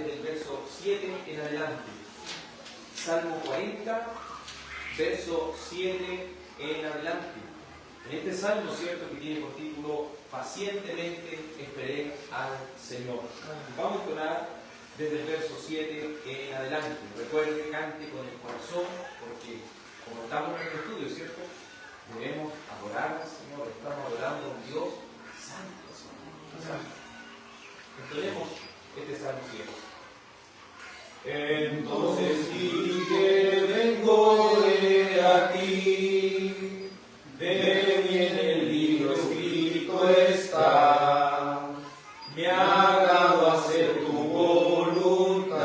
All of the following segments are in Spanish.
desde el verso 7 en adelante. Salmo 40, verso 7 en adelante. En este salmo, cierto, que tiene por título Pacientemente esperé al Señor. Vamos a orar desde el verso 7 en adelante. Recuerde, cante con el corazón, porque como estamos en el estudio, ¿cierto? Debemos adorar al Señor. Estamos adorando a un Dios santo, Señor. Entonemos este salmo 7. Entonces dije, vengo a ti, de mí en el libro escrito está, me agrado hacer tu voluntad,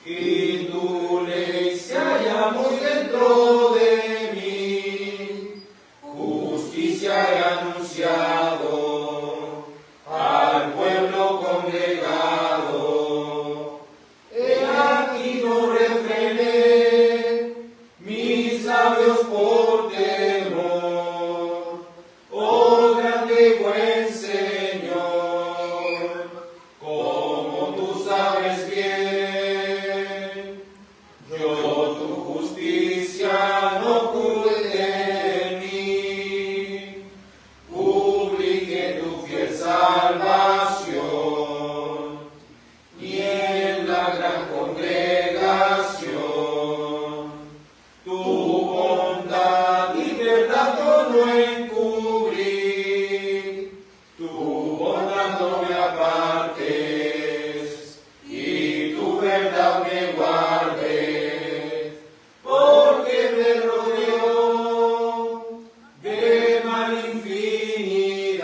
y tu ley se halla muy dentro de mí, justicia he anunciado al pueblo congregado. He aquí no refrené mis labios por temor. Oh grande y buen Señor, como tú sabes bien, yo tu justicia no oculté en mí, publiqué tu fiel salvación, y en la gran congregación, tu bondad y verdad yo no encubrí, tu bondad no me apartes, y tu verdad me guardes, porque me rodeó de mal infinidad,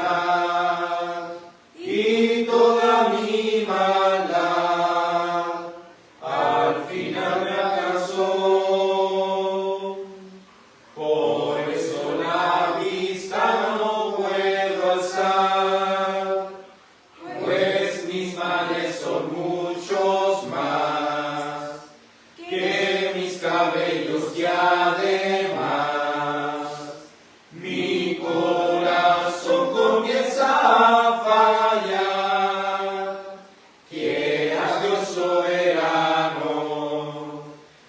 y toda mi maldad al final me alcanzó. Por eso la vista no puedo alzar, pues mis males son muchos más que mis cabellos, y además mi corazón comienza a fallar. Quieras, Dios soberano,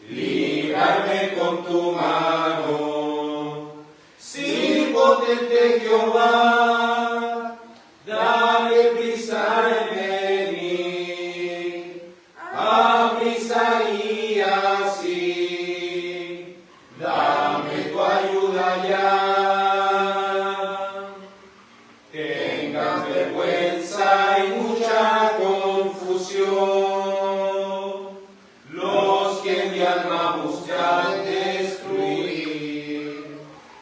librarme con tu mano. Sí, potente Jehová, dale prisa en venir, aprisa y así, dame tu ayuda ya. Tengan vergüenza y mucha confusión los que mi alma buscan destruir,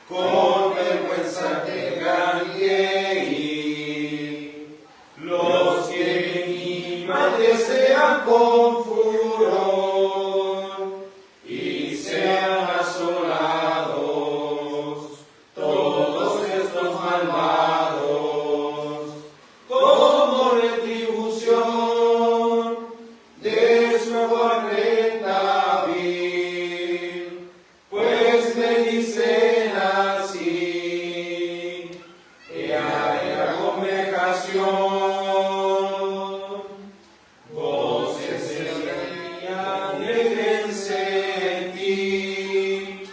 con vergüenza tengan que ir los que mi mal desean con furor, y sean asolados todos estos malvados como retribución de su afrenta vil, pues me dicen así: he haré la congregación, gócense y alégrense en ti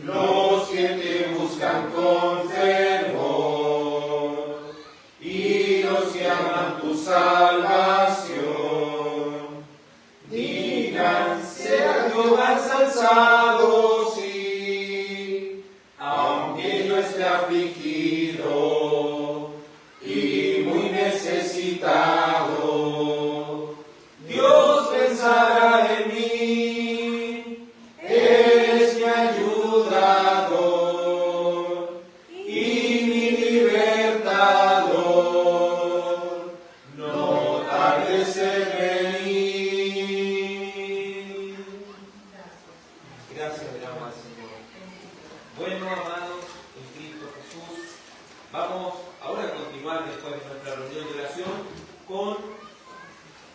los que te buscan con fervor, y los que aman tu salvación. Digan, sea Jehová ensalzado, sí, aunque yo esté afligido y muy necesitado. Dios pensará en mí, eres mi ayudador y mi libertador. No tardes en venir. Gracias, le damos al Señor. Bueno, amados, en Cristo Jesús, vamos ahora a continuar después de nuestra reunión de oración con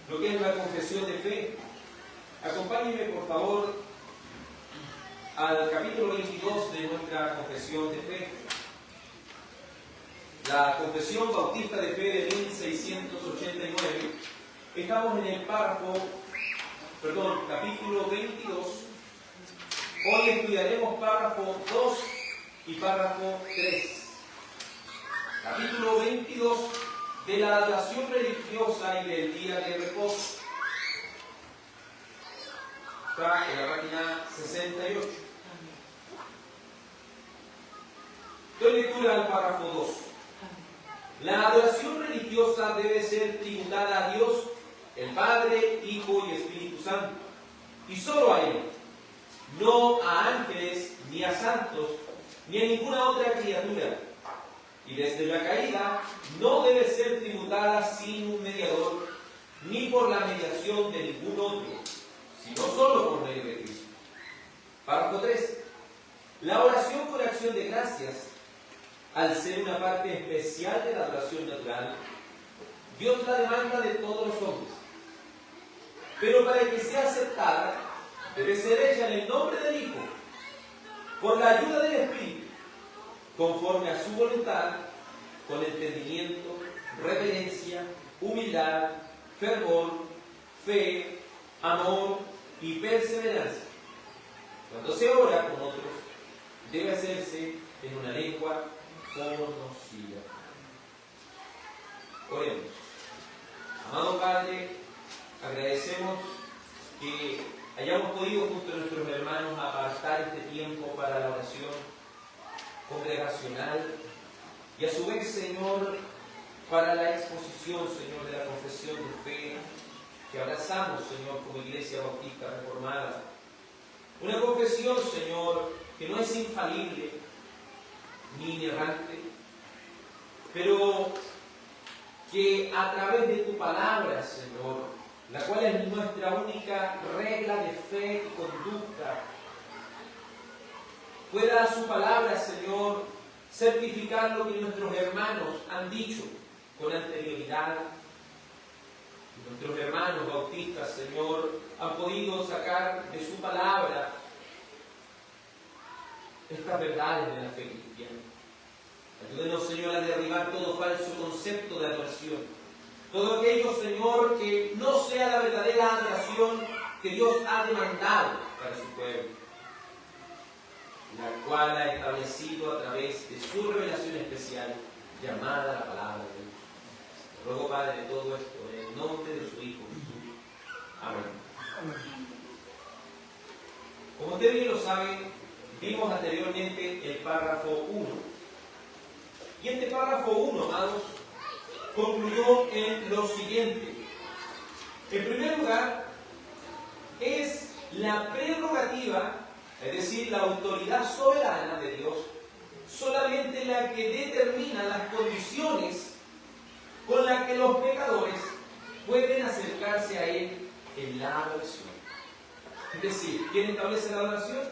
lo que es la confesión de fe. Acompáñenme, por favor, al capítulo 22 de nuestra confesión de fe. La Confesión Bautista de Fe de 1689 Estamos en el capítulo 22. Hoy estudiaremos párrafo 2 y párrafo 3. Capítulo 22 de la adoración religiosa y del día de reposo. Está en la página 68. Doy lectura al párrafo 2. La adoración religiosa debe ser tributada a Dios, el Padre, Hijo y Espíritu Santo, y solo a Él, no a ángeles, ni a santos, ni a ninguna otra criatura. Y desde la caída no debe ser tributada sin un mediador, ni por la mediación de ningún otro, sino solo por medio de Cristo. Párrafo 3. La oración con acción de gracias, al ser una parte especial de la adoración natural, Dios la demanda de todos los hombres. Pero para que sea aceptada, debe ser hecha en el nombre del Hijo, por la ayuda del Espíritu, conforme a su voluntad, con entendimiento, reverencia, humildad, fervor, fe, amor y perseverancia. Cuando se ora con otros, debe hacerse en una lengua conocida. Oremos. Amado Padre, agradecemos que hayamos podido junto a nuestros hermanos apartar este tiempo para la oración congregacional y a su vez, Señor, para la exposición, Señor, de la confesión de fe que abrazamos, Señor, como Iglesia Bautista Reformada. Una confesión, Señor, que no es infalible ni inerrante, pero que a través de tu palabra, Señor, la cual es nuestra única regla de fe y conducta, pueda su palabra, Señor, certificar lo que nuestros hermanos han dicho con anterioridad. Y nuestros hermanos bautistas, Señor, han podido sacar de su palabra estas verdades de la fe cristiana. Ayúdenos, Señor, a derribar todo falso concepto de adoración. Todo aquello, Señor, que no sea la verdadera adoración que Dios ha demandado para su pueblo, la cual ha establecido a través de su revelación especial llamada la palabra de Dios. Te ruego, Padre, de todo esto en el nombre de su Hijo Jesús. Amén. Como usted bien lo sabe, vimos anteriormente el párrafo 1. Y este párrafo 1, amados, concluyó en lo siguiente. En primer lugar, es la prerrogativa, es decir, la autoridad soberana de Dios, solamente la que determina las condiciones con las que los pecadores pueden acercarse a Él en la adoración. Es decir, ¿quién establece la adoración?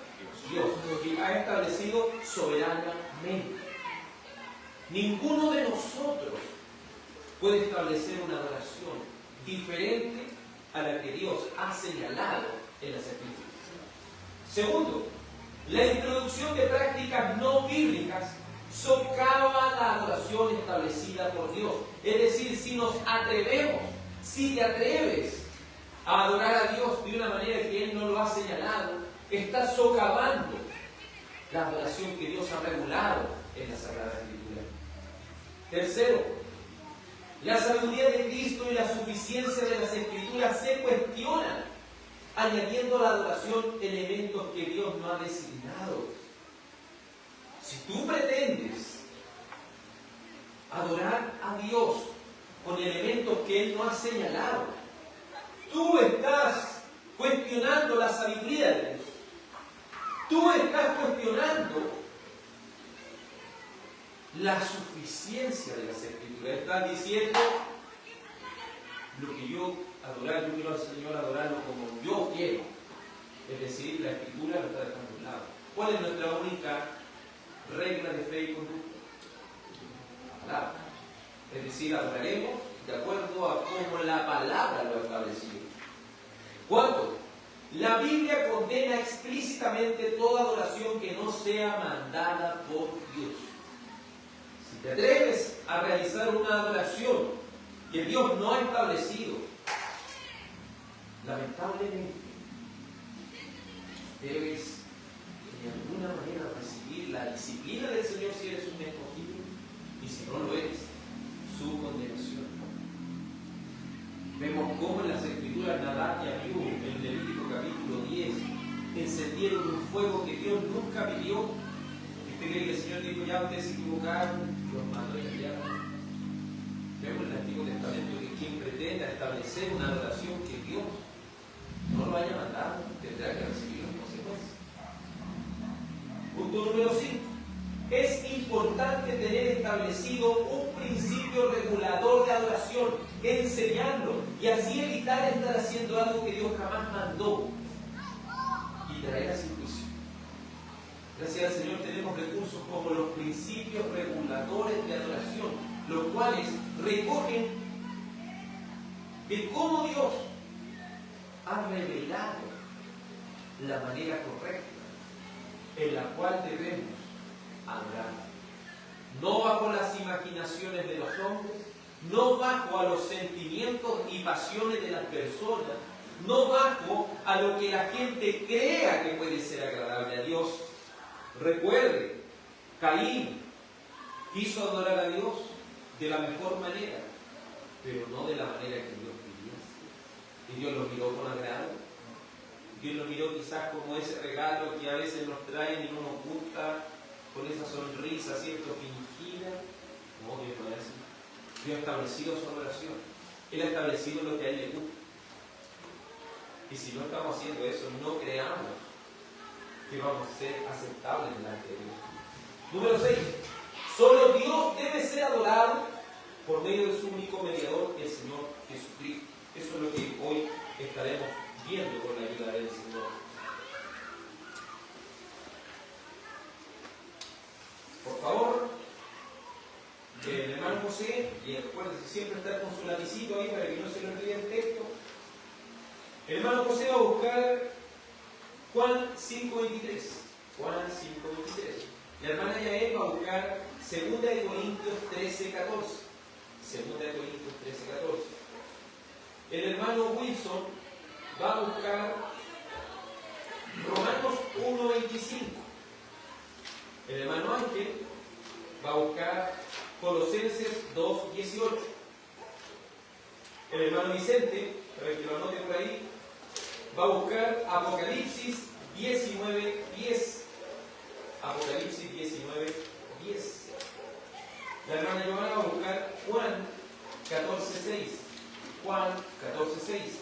Dios, que ha establecido soberanamente. Ninguno de nosotros puede establecer una adoración diferente a la que Dios ha señalado en las Escrituras. Segundo, la introducción de prácticas no bíblicas socava la adoración establecida por Dios. Es decir, si nos atrevemos, si te atreves a adorar a Dios de una manera que Él no lo ha señalado, estás socavando la adoración que Dios ha regulado en la Sagrada Escritura. Tercero, la sabiduría de Cristo y la suficiencia de las Escrituras se cuestionan, añadiendo a la adoración elementos que Dios no ha designado. Si tú pretendes adorar a Dios con elementos que Él no ha señalado, tú estás cuestionando la sabiduría de Dios. Tú estás cuestionando la suficiencia de las Escrituras. Estás diciendo lo que yo quiero al Señor adorarlo como yo quiero. Es decir, la Escritura lo está dejando a un lado. ¿Cuál es nuestra única regla de fe y conducta? La palabra. Es decir, adoraremos de acuerdo a cómo la palabra lo ha establecido. Cuarto, la Biblia condena explícitamente toda adoración que no sea mandada por Dios. Si te atreves a realizar una adoración que Dios no ha establecido, lamentablemente, debes de alguna manera recibir la disciplina del Señor si eres un escogido, y si no lo eres, su condenación. Vemos cómo en las Escrituras Nadab y Abiú, en Levítico capítulo 10, encendieron un fuego que Dios nunca pidió. Que el Señor dijo: ya ustedes se equivocaron, los mandó y enviaron. Vemos en el Antiguo Testamento que quien pretenda establecer una adoración que Dios no lo haya mandado, tendrá que recibir las consecuencias. Punto número 5. Es importante tener establecido un principio regulador de adoración, enseñarlo, y así evitar estar haciendo algo que Dios jamás mandó y traer a sin juicio. Gracias al Señor tenemos recursos como los principios reguladores de adoración, los cuales recogen de cómo Dios ha revelado la manera correcta en la cual debemos adorar. No bajo las imaginaciones de los hombres, no bajo a los sentimientos y pasiones de las personas, no bajo a lo que la gente crea que puede ser agradable a Dios. Recuerde, Caín quiso adorar a Dios de la mejor manera, pero no de la manera que Dios pidió. Y Dios lo miró con agrado. Dios lo miró quizás como ese regalo que a veces nos traen y no nos gusta, con esa sonrisa, ¿cierto?, fingida. No, Dios no es así. Dios ha establecido su adoración. Él ha establecido lo que a Él le gusta. Y si no estamos haciendo eso, no creamos que vamos a ser aceptables delante de Dios. Número 6. Solo Dios debe ser adorado por medio de su único mediador, el Señor Jesucristo. Eso es lo que hoy estaremos viendo con la ayuda del Señor. Por favor, el hermano José, y acuérdense siempre estar con su lapicito ahí para que no se le olvide el texto. El hermano José va a buscar Juan 5:23. Juan 5:23. La hermana Yael va a buscar 2 Corintios 13:14. 2 Corintios 13:14. El hermano Wilson va a buscar Romanos 1:25. El hermano Ángel va a buscar Colosenses 2:18. El hermano Vicente, para que lo anote por ahí, va a buscar Apocalipsis 19:10. Apocalipsis 19:10. La hermana Giovanna va a buscar Juan 14:6. Juan 14:6.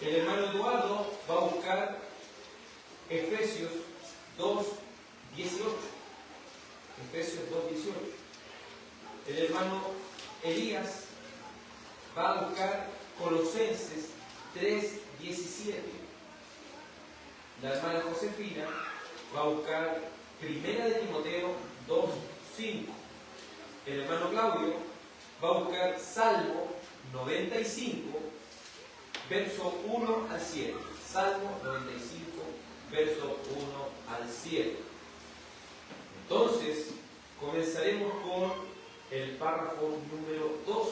El hermano Eduardo va a buscar Efesios 2:18. Efesios 2:18. El hermano Elías va a buscar Colosenses 3:17. La hermana Josefina va a buscar Primera de Timoteo 2:5. El hermano Claudio va a buscar Salmo 95, verso 1 al 7. Salmo 95, verso 1 al 7. Entonces, comenzaremos con el párrafo número 2,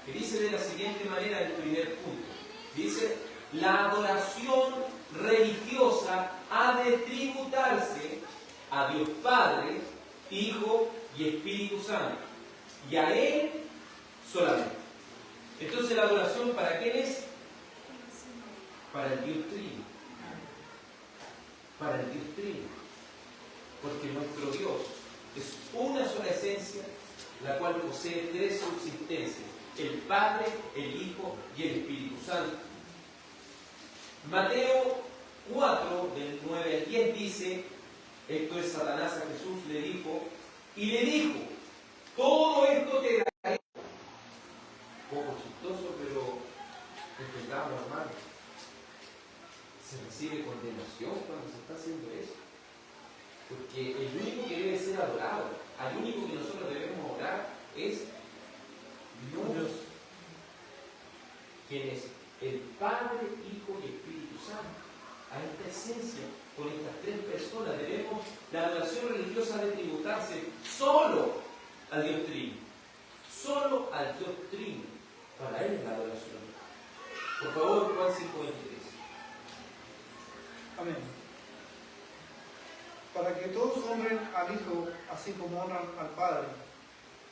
que dice de la siguiente manera el primer punto. Dice: la adoración religiosa ha de tributarse a Dios Padre, Hijo y Espíritu Santo, y a Él solamente. Entonces, ¿la adoración para quién es? Para el Dios Trino. Para el Dios Trino. Porque nuestro Dios es una sola esencia, la cual posee tres subsistencias: el Padre, el Hijo y el Espíritu Santo. Mateo 4, del 9 al 10 dice, esto es Satanás a Jesús, le dijo, todo esto te daré. Un poco chistoso, pero entendamos, hermanos, se recibe condenación cuando se está haciendo eso. Porque el único que debe ser adorado, al único que nosotros debemos orar, es Dios, quien es el Padre, Hijo y Espíritu Santo. A esta esencia, con estas tres personas, la adoración religiosa debe tributarse solo al Dios Trino. Solo al Dios Trino. Para Él es la adoración. Por favor, Juan 5:23. Amén. Para que todos honren al Hijo, así como honran al Padre.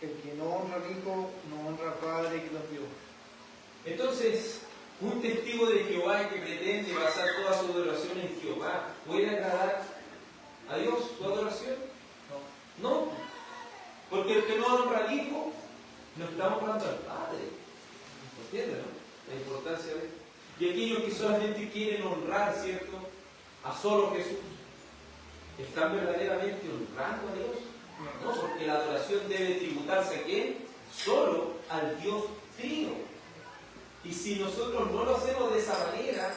El que no honra al Hijo, no honra al Padre que lo envió. Entonces, un testigo de Jehová que pretende basar toda su adoración en Jehová, ¿puede agradar a Dios su adoración? No. Porque el que no honra al Hijo, no está honrando al Padre. ¿Entienden, no? La importancia de esto. Y aquellos que solamente quieren honrar, ¿cierto?, a solo Jesús, ¿están verdaderamente honrando a Dios? No, porque la adoración debe tributarse a quién? Solo al Dios Trino. Y si nosotros no lo hacemos de esa manera,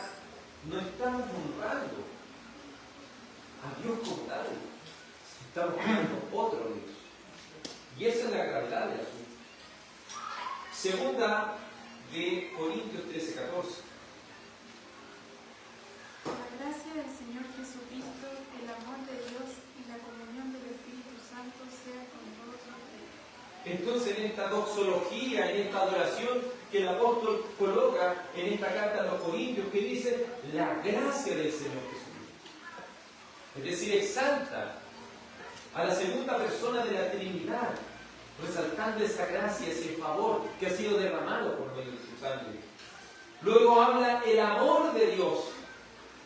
no estamos honrando a Dios como tal. Estamos honrando a otro Dios. Y esa es la gravedad del asunto. Segunda de Corintios 13:14. La gracia del Señor Jesucristo, el amor de Dios y la comunión del Espíritu Santo sea con todos ustedes. Entonces, en esta doxología, en esta adoración que el apóstol coloca en esta carta a los Corintios, que dice la gracia del Señor Jesucristo. Es decir, exalta a la segunda persona de la Trinidad, resaltando esa gracia, ese favor que ha sido derramado por medio de su sangre. Luego habla el amor de Dios.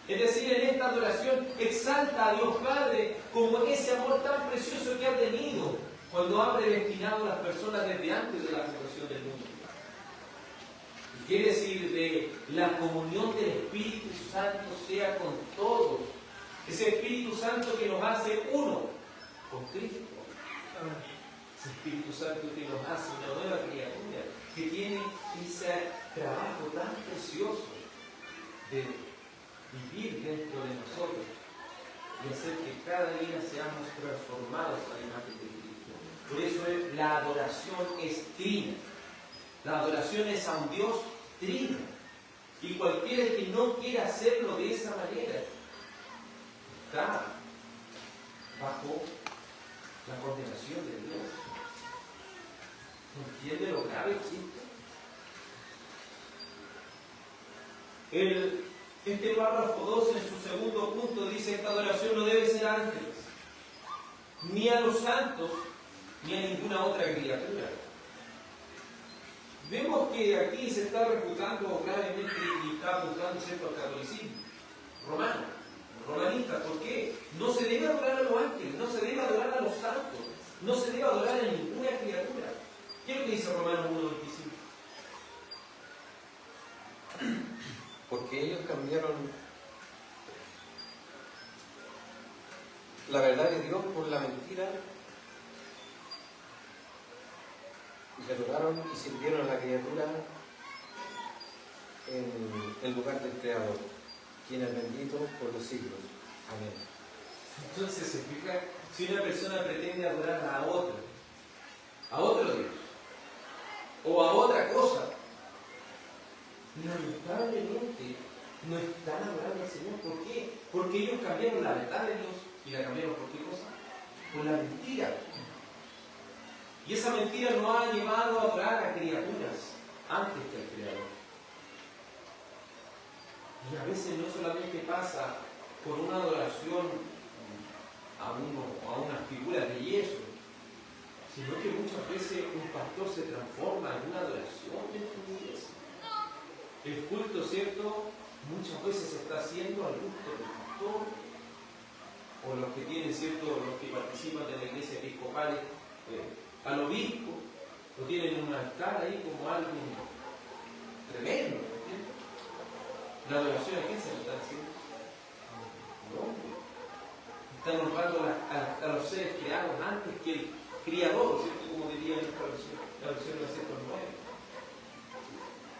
Es decir, en esta adoración exalta a Dios Padre como ese amor tan precioso que ha tenido cuando ha predestinado a las personas desde antes de la fundación del mundo. Quiere decir de la comunión del Espíritu Santo sea con todos. Ese Espíritu Santo que nos hace uno con Cristo. Ese Espíritu Santo que nos hace una nueva criatura, que tiene ese trabajo tan precioso de vivir dentro de nosotros y hacer que cada día seamos transformados a la imagen de Cristo. Por eso la adoración es trina. La adoración es a un Dios trino. Y cualquiera que no quiera hacerlo de esa manera está bajo la condenación de Dios. ¿Entiende lo grave que es esto? Este párrafo 2 en su segundo punto dice: esta adoración no debe ser a ángeles, ni a los santos, ni a ninguna otra criatura. Vemos que aquí se está refutando gravemente y está apuntando cierto al catolicismo romano, romanista. ¿Por qué? No se debe adorar a los ángeles, no se debe adorar a los santos, no se debe adorar a ninguna criatura. ¿Qué es lo que dice Romanos 1:25? Porque ellos cambiaron la verdad de Dios por la mentira y adoraron y sirvieron a la criatura en el lugar del Creador, quien es bendito por los siglos. Amén. Entonces se fija, si una persona pretende adorar a otro Dios, o a otra cosa, lamentablemente no están adorando al Señor. ¿Por qué? Porque ellos cambiaron la verdad de Dios y la cambiaron por qué cosa? Por la mentira. Y esa mentira nos ha llevado a adorar a criaturas antes que al Creador. Y a veces no solamente pasa por una adoración a una figura de yeso, sino que muchas veces un pastor se transforma en una adoración dentro de la iglesia. El culto, ¿cierto?, muchas veces se está haciendo al gusto del pastor, o los que tienen, ¿cierto?, los que participan de la iglesia episcopal, al obispo, lo tienen en un altar ahí como algo tremendo. ¿Entiendes? La adoración, ¿a quién se lo está haciendo? No. Están honrando a los seres creados antes que el criador, ¿cierto?, como diría nuestra versión, la versión 909.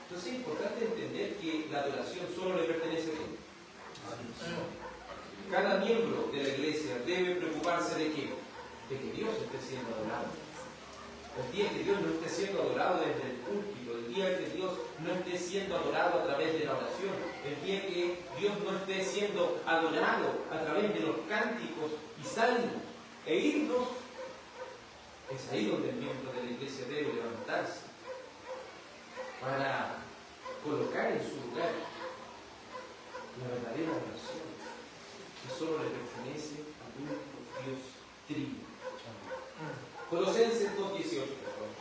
Entonces es importante entender que la adoración solo le pertenece a Dios. Cada miembro de la iglesia debe preocuparse de qué? De que Dios esté siendo adorado. El día que Dios no esté siendo adorado desde el púlpito, el día que Dios no esté siendo adorado a través de la oración, el día que Dios no esté siendo adorado a través de los cánticos y salmos e himnos, es ahí donde el miembro de la iglesia debe levantarse para colocar en su lugar la verdadera oración, que solo le pertenece al único Dios trino. Colosenses 2:18, por favor.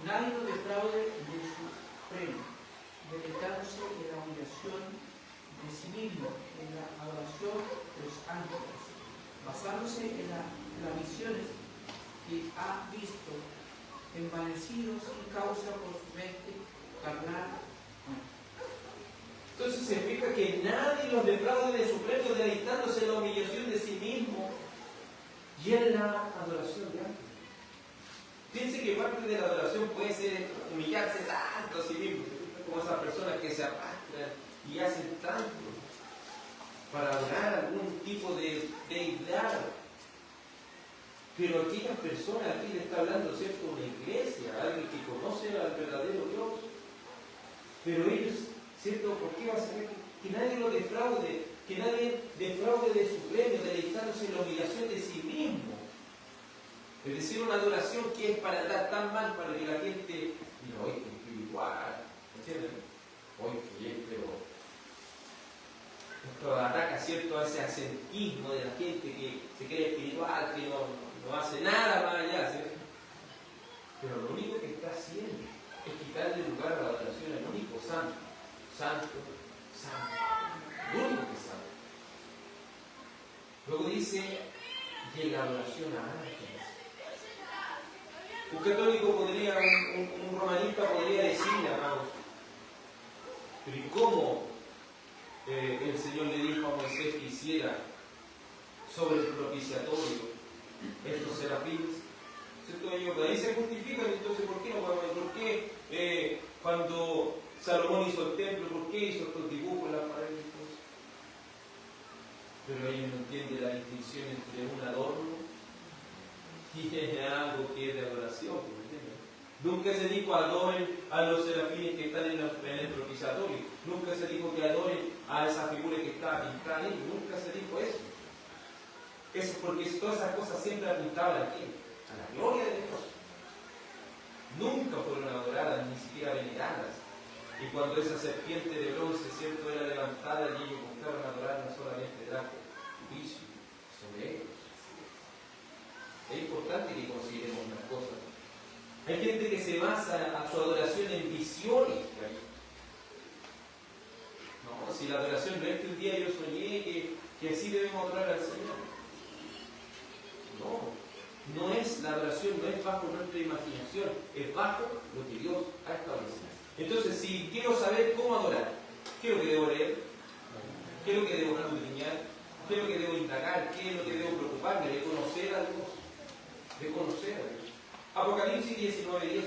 Nadie lo defraude de su premio, deleitándose en la humillación de sí mismo, en la adoración de los ángeles, basándose en las visiones que ha visto, envanecidos sin causa por su mente carnal. Entonces se fija que nadie los defraude de su premio, deleitándose en la humillación de sí mismo y en la adoración de ángeles. Piense que parte de la adoración puede ser humillarse tanto a sí mismo, como esas personas que se arrastran y hacen tanto para adorar algún tipo de deidad. Pero aquellas personas, aquí le está hablando, ¿cierto?, una iglesia, alguien que conoce al verdadero Dios. Pero ellos, ¿cierto?, ¿por qué va a ser que nadie lo defraude? Que nadie defraude de su premio, deleitándose en la humillación de sí mismo. Es decir, una adoración que es para andar tan mal para que la gente diga, oye, que espiritual, ¿entienden? Oye, que es, pero esto ataca, ¿cierto?, a ese ascetismo de la gente que se cree espiritual, que no hace nada más allá, ¿cierto? Pero lo único que está haciendo es quitarle lugar a la adoración al único santo, santo, santo, lo único que es santo. Luego dice, y en la adoración a ángeles. Un católico podría, un romanista podría decirle, amados, pero ¿y cómo el Señor le dijo a Moisés que hiciera sobre el propiciatorio estos serafines? ¿Cierto? Ellos de ahí se justifican, entonces ¿por qué no podemos? ¿Por qué cuando Salomón hizo el templo, por qué hizo estos dibujos en las paredes? Pero ellos no entienden la distinción entre un adorno y algo que es de adoración. Nunca se dijo adoren a los serafines que están en el propiciatorio. Nunca se dijo que adoren a esa figura que está pintada ahí. Nunca se dijo eso. Eso es porque todas esas cosas siempre apuntaban a quién, a la gloria de Dios. Nunca fueron adoradas, ni siquiera veneradas. Y cuando esa serpiente de bronce, ¿cierto?, era levantada y ellos buscaron adorarla, solamente trajo juicio sobre ellos. Es importante que consideremos unas cosas. Hay gente que se basa a su adoración en visiones. No, si la adoración no es que un día yo soñé que así debemos adorar al Señor. No es la adoración, no es bajo nuestra imaginación, es bajo lo que Dios ha establecido. Entonces, si quiero saber cómo adorar, ¿qué es lo que debo leer? ¿Qué es lo que debo escudriñar? ¿Qué es lo que debo indagar? ¿Qué es lo que debo preocuparme? De conocer a Dios. De conocer a Dios. Apocalipsis 19:10.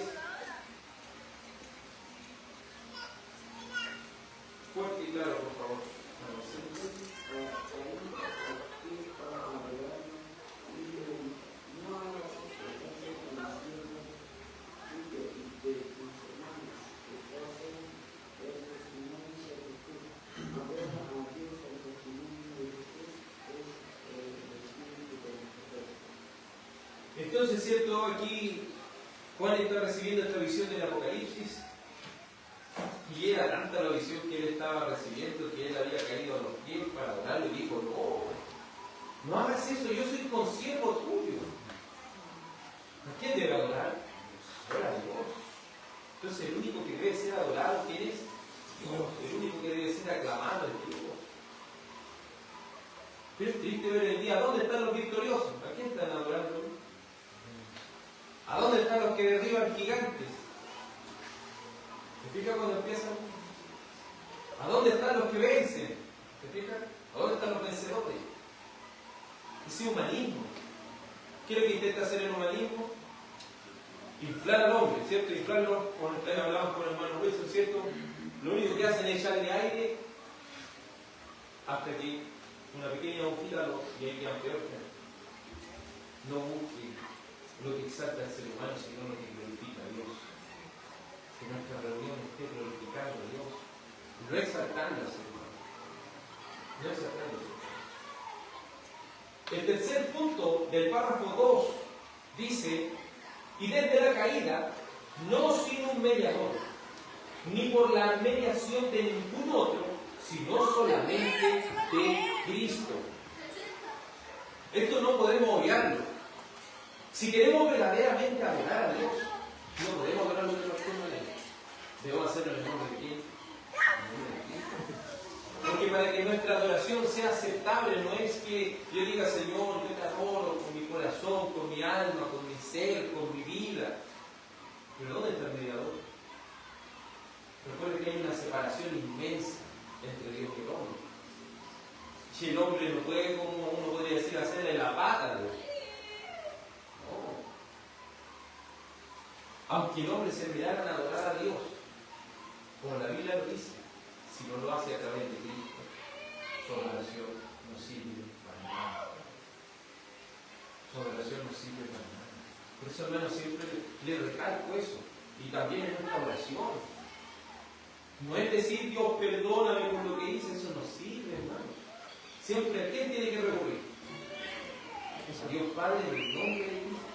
Fuerte y claro, por favor. Entonces, ¿cierto? Aquí Juan está recibiendo esta visión del Apocalipsis y era tanta la visión que él estaba recibiendo que él había caído a los pies para adorarlo y dijo, no hagas eso, yo soy consiervo tuyo. ¿A quién debe adorar? A Dios. Entonces el único que debe ser adorado, ¿quién es? Dios. El único que debe ser aclamado es Dios. Pero es triste ver el día, ¿dónde están los victoriosos? ¿A quién están adorando? ¿A dónde están los que derriban gigantes? ¿Se fija cuando empiezan? ¿A dónde están los que vencen? ¿Se fija? ¿A dónde están los vencedores? Ese humanismo. ¿Qué es lo que intenta hacer el humanismo? Inflar al hombre, ¿cierto? Inflarlo, cuando ustedes hablaban con el hermano Wilson, ¿cierto? Lo único que hacen es echarle aire hasta que una pequeña agujita y ahí quedan peor. No busque lo que exalta al ser humano, sino lo que glorifica a Dios. Que nuestra reunión esté glorificando a Dios, no exaltando al ser humano. No exaltando al ser humano. El tercer punto del párrafo 2 dice, y desde la caída no sin un mediador, ni por la mediación de ningún otro, sino solamente de Cristo. Esto no podemos obviarlo. Si queremos verdaderamente adorar a Dios, no podemos adorarlo de cualquier manera. Debemos hacerlo en el nombre de quién? En el nombre de Cristo. Porque para que nuestra adoración sea aceptable, no es que yo diga, Señor, yo te adoro con mi corazón, con mi alma, con mi ser, con mi vida. Pero ¿dónde está el mediador? Recuerden que hay una separación inmensa entre Dios y el hombre. Si el hombre no puede, como uno podría decir, hacerle la pata a Dios. No. Aunque el hombre se mirara a adorar a Dios, como la Biblia lo dice, si no lo hace a través de Cristo, su adoración no sirve para nada. Su adoración no sirve para nada. Por eso, hermano, siempre le recalco eso. Y también en nuestra oración. No es decir, Dios, perdóname por lo que hice, eso no sirve, hermano. Siempre, ¿a quién tiene que recurrir? A Dios Padre en el nombre de Cristo.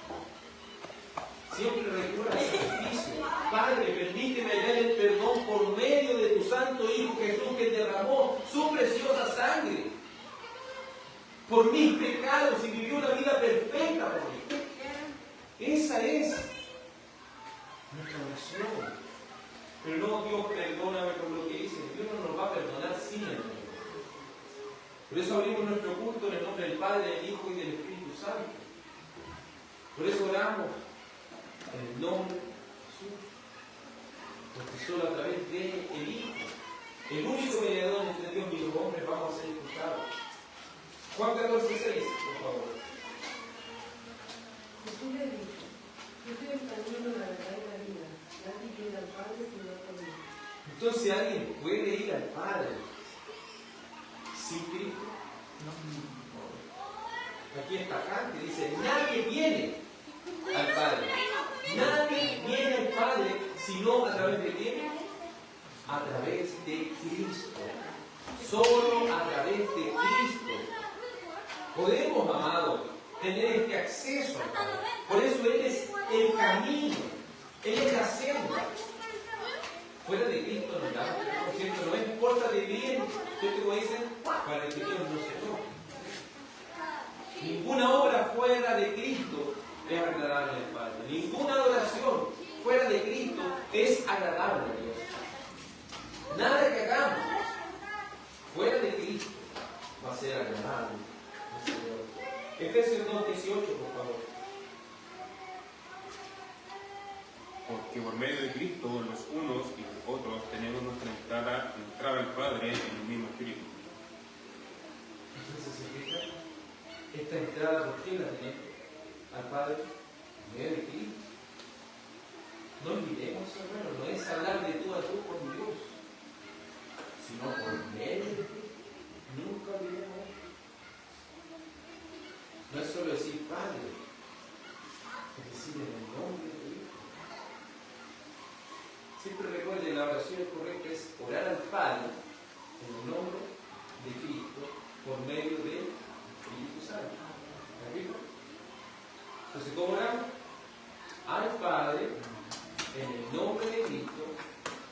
Siempre recurre al sacrificio. Padre, permíteme hallar el perdón por medio de tu Santo Hijo Jesús, que derramó su preciosa sangre por mis pecados y vivió una vida perfecta por mí. Esa es nuestra oración. Pero no, Dios, perdóname por lo que hice. Dios no nos va a perdonar siempre. Por eso abrimos nuestro culto en el nombre del Padre, del Hijo y del Espíritu Santo. Por eso oramos en el nombre de Jesús. Porque solo a través de el Hijo, el único mediador entre Dios y los hombres, vamos a ser escuchados. Juan 14:6, por favor. Jesús le dijo: yo soy el camino, la verdad y la vida. Nadie viene al Padre sino por mí. Entonces, ¿alguien puede ir al Padre sin Cristo? No. Aquí está acá, que dice, nadie viene al Padre. Nadie viene al Padre sino a través de quién? A través de Cristo. Solo a través de Cristo. Podemos, amados, tener este acceso al Padre. Por eso Él es el camino. Él es la senda. Fuera de Cristo no da. Por cierto, no importa de bien, ustedes como dicen, para que Dios no se enoje. Ninguna obra fuera de Cristo es agradable al Padre. Ninguna adoración fuera de Cristo es agradable a Dios. Nada que hagamos fuera de Cristo va a ser agradable al Señor. Efesios 2:18, por favor. Porque por medio de Cristo, los unos y los otros, tenemos nuestra entrada al Padre en el mismo Espíritu. Entonces, ¿se fija? Esta entrada, ¿por qué la tenemos al Padre? Por medio de Cristo. No olvidemos, hermano, no es hablar de tú a tú con Dios, sino por medio de Cristo. Nunca olvidemos eso. No es solo decir Padre, es decir en el nombre de Cristo. Siempre recuerden, la oración correcta es orar al Padre en el nombre de Cristo por medio del Espíritu Santo. ¿Me explico? Entonces, ¿cómo oramos? Al Padre en el nombre de Cristo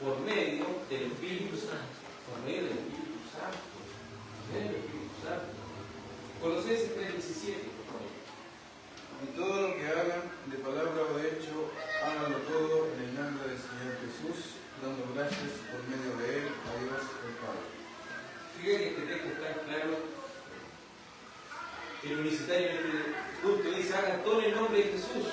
por medio del Espíritu Santo. Por medio del Espíritu Santo. Por medio del Espíritu Santo. Colosenses 3:17, por favor. Y todo lo que hagan, de palabra o de hecho, háganlo todo en el nombre del Señor Jesús, dando gracias por medio de Él a Dios el Padre. Fíjate que este texto está claro. El universitario en este punto dice, hagan todo en el nombre de Jesús.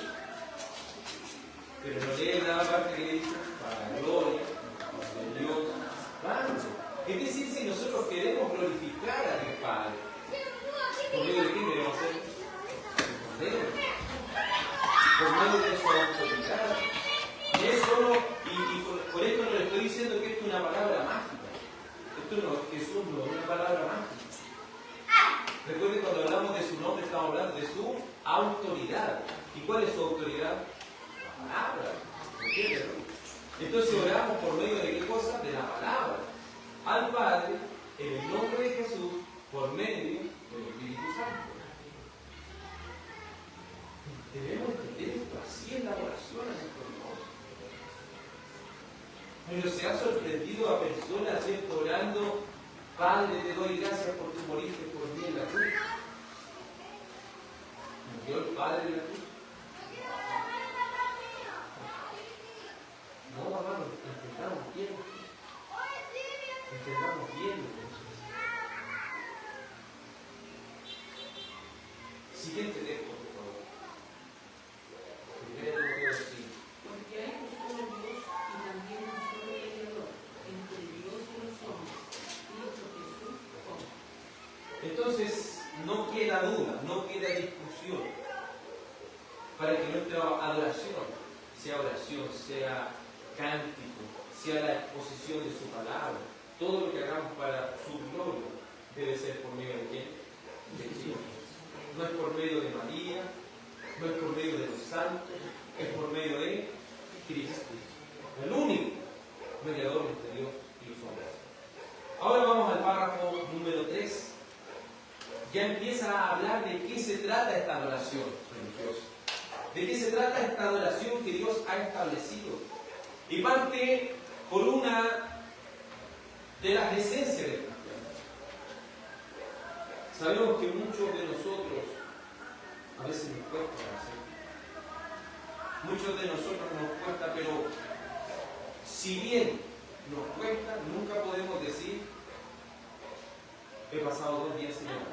Pero no lee la parte que dice, para la gloria de Dios Padre. Es decir, si nosotros queremos glorificar a Dios Padre, ¿por medio de quién debemos hacer? Por medio de su autoridad. No es solo, y por esto no le estoy diciendo que esto es una palabra mágica. Esto no, Jesús no es una palabra mágica. Recuerden, cuando hablamos de su nombre, estamos hablando de su autoridad. ¿Y cuál es su autoridad? La palabra. ¿Entiendes? Entonces oramos por medio de qué cosa? De la palabra. Al Padre, en el nombre de Jesús, por medio del Espíritu Santo. Debemos entender esto, así es la oración a nuestro Dios. Pero se ha sorprendido a personas, ¿cierto?, orando: Padre, te doy gracias por tu moriste por mí en la cruz. ¿Murió el Padre en la cruz? No, hermano, entendamos bien. Entendamos bien. Siguiente texto, por favor. Primero Timoteo 5. Porque hay un solo Dios y también un solo mediador entre Dios y los hombres, Cristo Jesús, hombre. Entonces, no queda duda, no queda discusión para que nuestra adoración sea oración, sea cántico, sea la exposición de su palabra. Todo lo que hagamos para su gloria debe ser por medio de quién? De Cristo. No es por medio de María, no es por medio de los santos, es por medio de Cristo, el único mediador entre Dios y los hombres. Ahora vamos al párrafo número 3. Ya empieza a hablar de qué se trata esta adoración religiosa. De qué se trata esta adoración que Dios ha establecido. Y parte por una de las esencias del cristiano. Sabemos que muchos de nosotros a veces nos cuesta hacer. Muchos de nosotros nos cuesta, pero si bien nos cuesta, nunca podemos decir: he pasado 2 días sin levantar.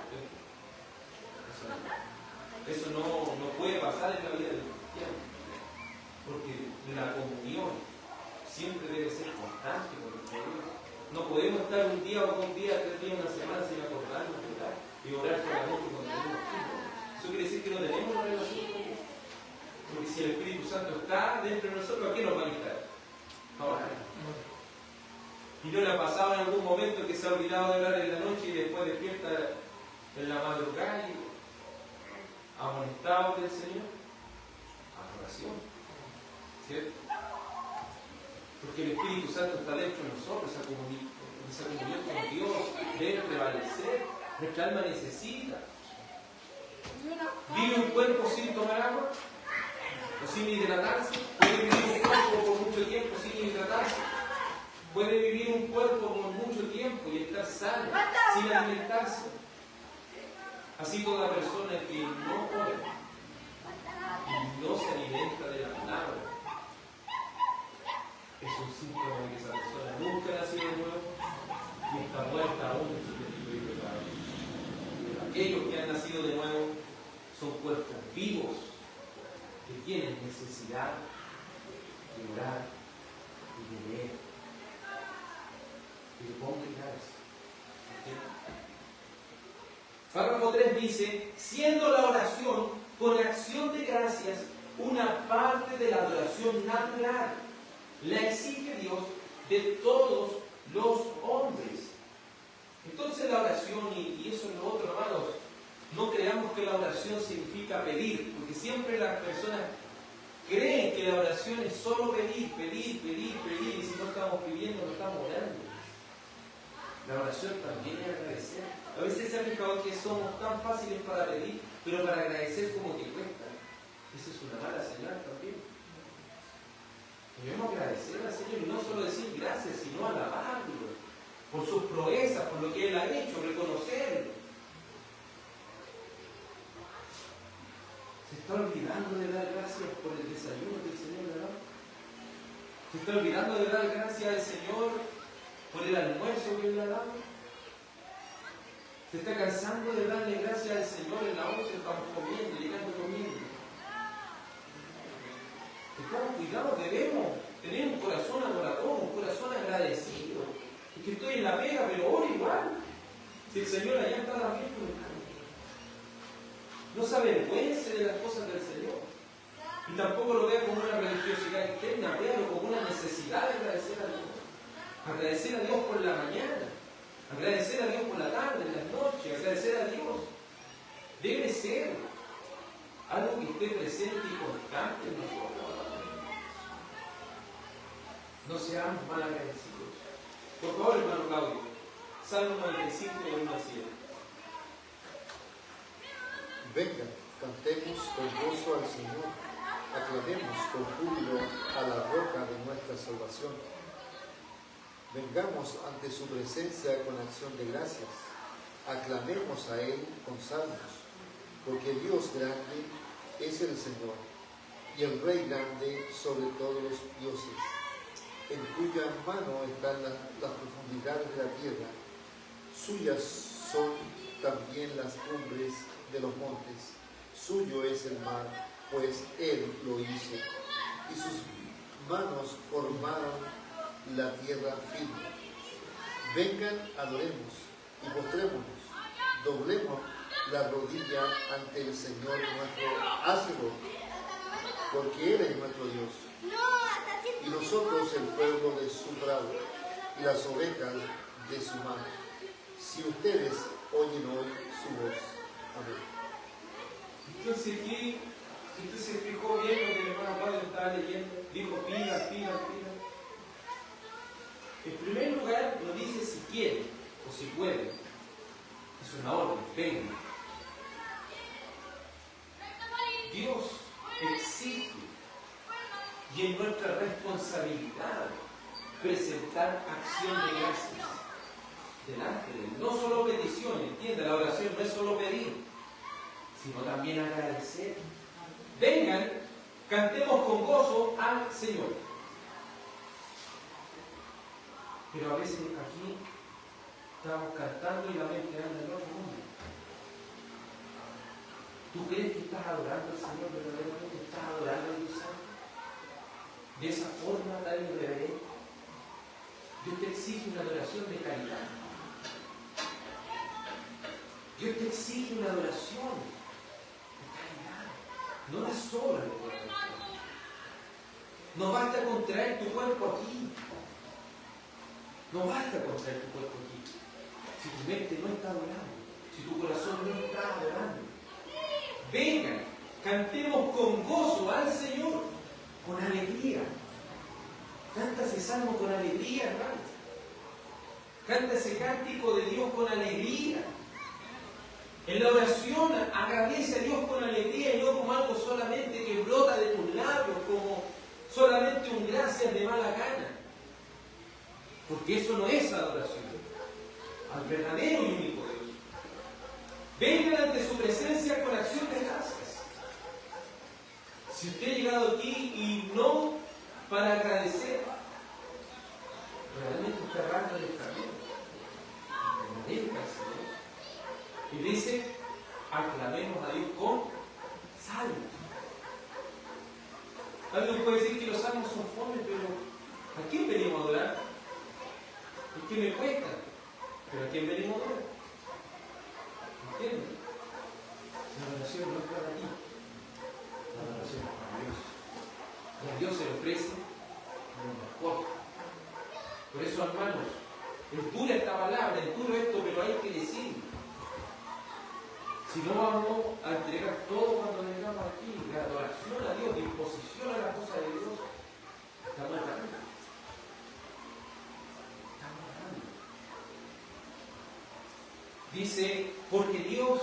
Eso no puede pasar en la vida del cristiano, porque la comunión siempre debe ser constante con el Señor. No podemos estar un día o 2 días, 3 días, una semana sin acordarnos de orar y orar solamente cuando tenemos tiempo. Eso quiere decir que no tenemos una relación con Dios. Porque si el Espíritu Santo está dentro de nosotros, ¿a qué nos va a invitar? A orar. Y no le ha pasado en algún momento que se ha olvidado de orar en la noche y después despierta en la madrugada y amonestado del Señor. Adoración. ¿Cierto? Porque el Espíritu Santo está dentro de nosotros, esa comunión con Dios debe prevalecer. Nuestra alma necesita. ¿Vive un cuerpo sin tomar agua? ¿O sin hidratarse? ¿Puede vivir un cuerpo por mucho tiempo sin hidratarse? ¿Puede vivir un cuerpo por mucho tiempo y estar sano, sin alimentarse? Así toda persona que no ora y no se alimenta de la palabra es un síntoma de que esa persona nunca ha nacido de nuevo y está muerta aún en su pecado y pecado. Pero aquellos que han nacido de nuevo son cuerpos vivos que tienen necesidad de orar y de leer y de congregarse. Párrafo 3 dice: siendo la oración con acción de gracias una parte de la adoración natural, la exige Dios de todos los hombres. Entonces la oración, y eso es lo otro, hermanos, no creamos que la oración significa pedir, porque siempre las personas creen que la oración es solo pedir, pedir, pedir, pedir, y si no estamos pidiendo, no estamos orando. La oración también es agradecer. A veces se ha fijado que somos tan fáciles para pedir, pero para agradecer como que cuesta. Eso es una mala señal también. Debemos agradecer al Señor y no solo decir gracias, sino alabarlo por sus proezas, por lo que Él ha hecho, reconocerlo. Se está olvidando de dar gracias por el desayuno que el Señor le da. Se está olvidando de dar gracias al Señor por el almuerzo que Él le ha dado. Se está cansando de darle gracias al Señor en la once, estamos comiendo, llegando comiendo. Estamos cuidados, debemos tener un corazón adorador, un corazón agradecido. Y que estoy en la pega, pero oro igual. Si el Señor allá está también, no se avergüence de las cosas del Señor. Y tampoco lo vea como una religiosidad externa, véalo como una necesidad de agradecer a Dios. Agradecer a Dios por la mañana, agradecer a Dios por la tarde, en las noches, agradecer a Dios. Debe ser algo que esté presente y constante en nosotros. No seamos mal agradecidos. Por favor, hermano Claudio, Salmo 95, 1 al 7. Venga, cantemos con gozo al Señor, aclamemos con júbilo a la roca de nuestra salvación. Vengamos ante su presencia con acción de gracias. Aclamemos a Él con salmos, porque Dios grande es el Señor, y el Rey grande sobre todos los dioses, en cuya mano están las profundidades de la tierra. Suyas son también las cumbres de los montes. Suyo es el mar, pues Él lo hizo, y sus manos formaron la tierra firme. Vengan, adoremos y postrémonos, doblemos la rodilla ante el Señor nuestro Hacedor, porque Él es nuestro Dios, y nosotros el pueblo de su prado, y las ovejas de su mano. Si ustedes oyen hoy su voz. Amén. Entonces aquí, si usted se fijó bien lo que el hermano Pablo estaba leyendo, dijo pida. En primer lugar, no dice si quiere o si puede. Es una orden, venga. Dios exige, y es nuestra responsabilidad presentar acción de gracias delante de Él. No solo petición, entienda, la oración no es solo pedir, sino también agradecer. Vengan, cantemos con gozo al Señor. Pero a veces aquí estamos cantando y la mente anda en otro mundo. ¿Tú crees que estás adorando al Señor verdaderamente? ¿Estás adorando a Dios Santo? De esa forma tan irreverente. Dios te exige una adoración de calidad. Dios te exige una adoración de calidad, no las obras de tu adoración. No basta con traer tu cuerpo aquí. No basta con traer tu cuerpo aquí. Si tu mente no está adorando, si tu corazón no está adorando. Vengan, cantemos con gozo al Señor, con alegría. Canta ese salmo con alegría, hermano. Canta ese cántico de Dios con alegría. En la oración agradece a Dios con alegría y no como algo solamente que brota de tus labios, como solamente un gracias de mala gana. Porque eso no es adoración al verdadero y único Dios. Vengan ante su presencia con acción de gracias. Si usted ha llegado aquí y no para agradecer, realmente está errando el camino. Agradezca al Señor. Y dice, aclamemos a Dios con salmos. Alguien puede decir que los salmos son fome, pero ¿a quién venimos a adorar? Es que me cuesta, pero ¿a quién venimos a adorar? ¿Entiendes? La adoración no es para ti, la adoración es para Dios. Y a Dios se le ofrece lo mejor. Por eso, hermanos, es dura esta palabra, es duro esto, pero hay que decirlo. Si no vamos a entregar todo cuando vengamos aquí, la adoración a Dios, disposición a la cosa de Dios, estamos errando. Estamos errando. Dice, porque Dios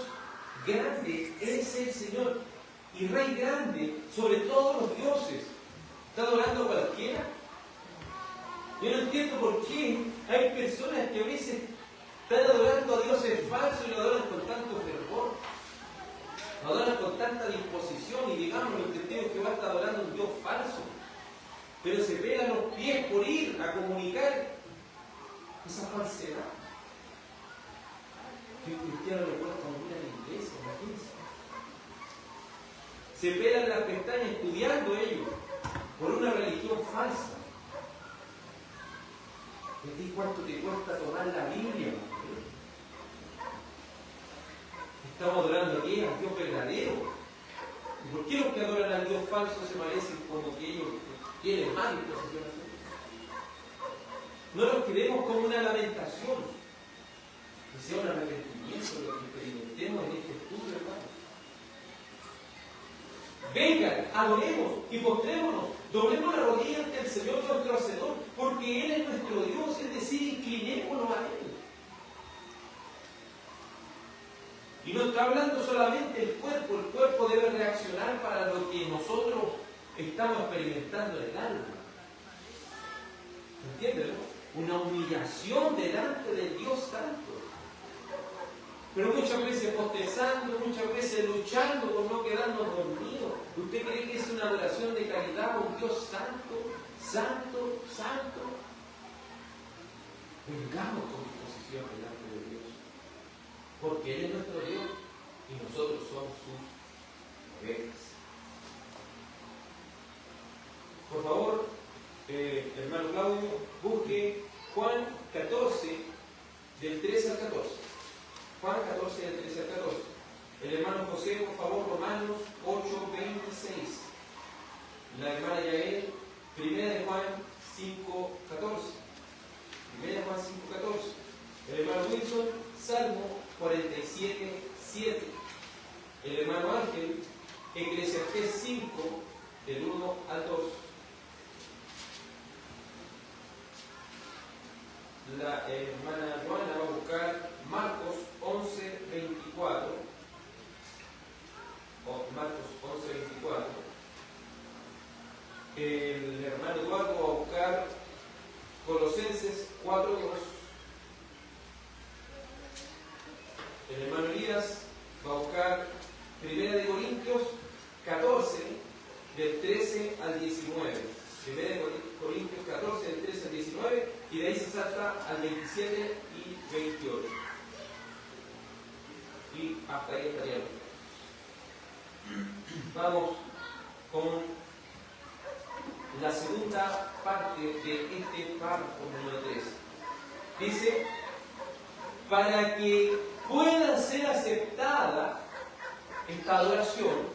grande es el Señor y Rey grande sobre todos los dioses. ¿Está adorando a cualquiera? Yo no entiendo por qué hay personas que a veces están adorando a dioses falsos y lo adoran con tanto fervor. Lo adoran con tanta disposición y digamos los testigos que va a estar adorando a un Dios falso. Pero se pegan los pies por ir a comunicar esa falsedad. Que un cristiano le cuesta venir a la iglesia, imagínense. Se pelan las pestañas estudiando ellos por una religión falsa. ¿Y a ti cuánto te cuesta tomar la Biblia? Estamos adorando aquí al Dios verdadero. ¿Y por qué los que adoran al Dios falso se parecen como que ellos tienen más disposición a hacer? No los queremos como una lamentación, que sea un arrepentimiento de lo que experimentemos en este estudio, hermano. Vengan, adoremos y postrémonos, doblemos la rodilla ante el Señor nuestro Hacedor, porque Él es nuestro Dios, es decir, inclinémonos a Él. Y no está hablando solamente el cuerpo debe reaccionar para lo que nosotros estamos experimentando en el alma. ¿Entiendes? una humillación delante del Dios Santo. Pero muchas veces bostezando, muchas veces luchando por no quedarnos dormidos. ¿Usted cree que es una adoración de caridad a un Dios santo, santo, santo? Vengamos con disposición delante de Dios, porque Él es nuestro Dios y nosotros somos sus ovejas. Por favor, hermano Claudio, busque Juan 14, del 13 al 14. Juan 14, del 13 al 14. El hermano José, por favor, Romanos 8, 26. La hermana Yael, 1 de Juan 5, 14. 1 de Juan 5, 14. El hermano Wilson, Salmo 47, 7. El hermano Ángel, Eclesiastés 5, del 1 al 2. La hermana Joana va a buscar Marcos 11, 24. Marcos 11, 24. El hermano Eduardo va a buscar Colosenses 4, 2. El hermano Elías va a buscar 1 Corintios 14, del 13 al 19. 1 Corintios 14, del 13 al 19, y de ahí se salta al 27 y 28. Y hasta ahí estaríamos. Vamos con la segunda parte de este párrafo número 3. Dice, para que pueda ser aceptada esta adoración,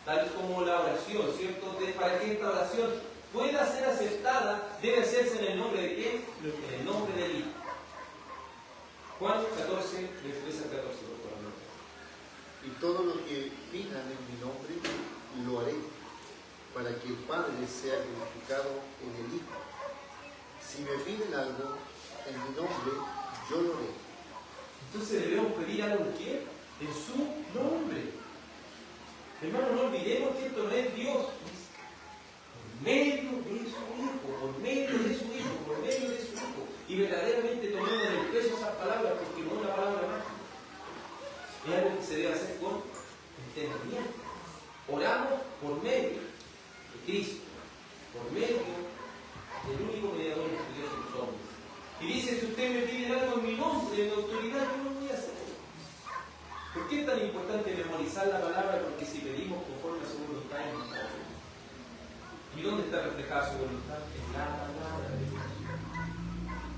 tal como la oración, ¿cierto? Para que esta oración pueda ser aceptada, debe hacerse en el nombre de ¿quién? En el nombre del Hijo. Juan 14, del 13 al 14, por favor. Y todo lo que pidan en mi nombre, lo haré, para que el Padre sea glorificado en el Hijo. Si me piden algo en mi nombre, yo lo haré. Entonces debemos pedir algo en quién? En su nombre. Hermano, no olvidemos que esto no es Dios. Por medio de su Hijo, por medio de su Hijo, por medio de su Hijo. Y verdaderamente tomemos en el peso esas palabras, porque no es una palabra mágica. Es algo que se debe hacer con entendimiento. Oramos por medio de Cristo, por medio del único mediador entre Dios y los hombres. Y dice, si usted me pide algo en mi nombre, en mi autoridad, yo lo voy a hacer. ¿Por qué es tan importante memorizar la palabra? Porque si pedimos conforme a su voluntad, es mejor. ¿Y dónde está reflejada su voluntad? En la palabra de Dios.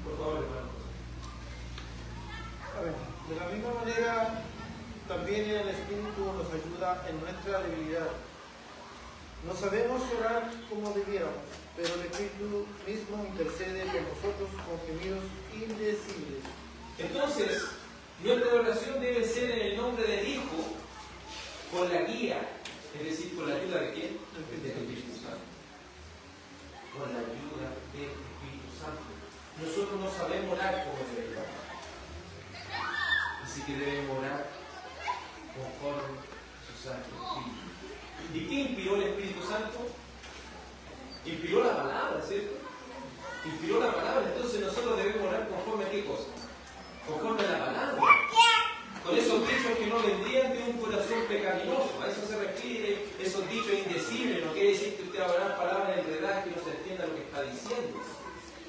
Por favor, hermano. A ver, de la misma manera, también el Espíritu nos ayuda en nuestra debilidad. No sabemos orar como debiéramos, pero el Espíritu mismo intercede por nosotros con gemidos indecibles. Entonces, nuestra oración debe ser en el nombre del Hijo, con la guía, es decir, con la ayuda de ¿quién? Del Espíritu Santo. Con la ayuda del Espíritu Santo. Nosotros no sabemos orar como debemos. Así que debemos orar conforme a su Santo Espíritu. ¿Y qué inspiró el Espíritu Santo? Inspiró la palabra, ¿cierto? Inspiró la palabra. Entonces nosotros debemos orar conforme a qué cosa? Conforme a la palabra. Con esos dichos que no vendrían de un corazón pecaminoso. A eso se refiere, esos dichos indecibles. No quiere decir que usted va a hablar palabras enredadas que no se entienda lo que está diciendo.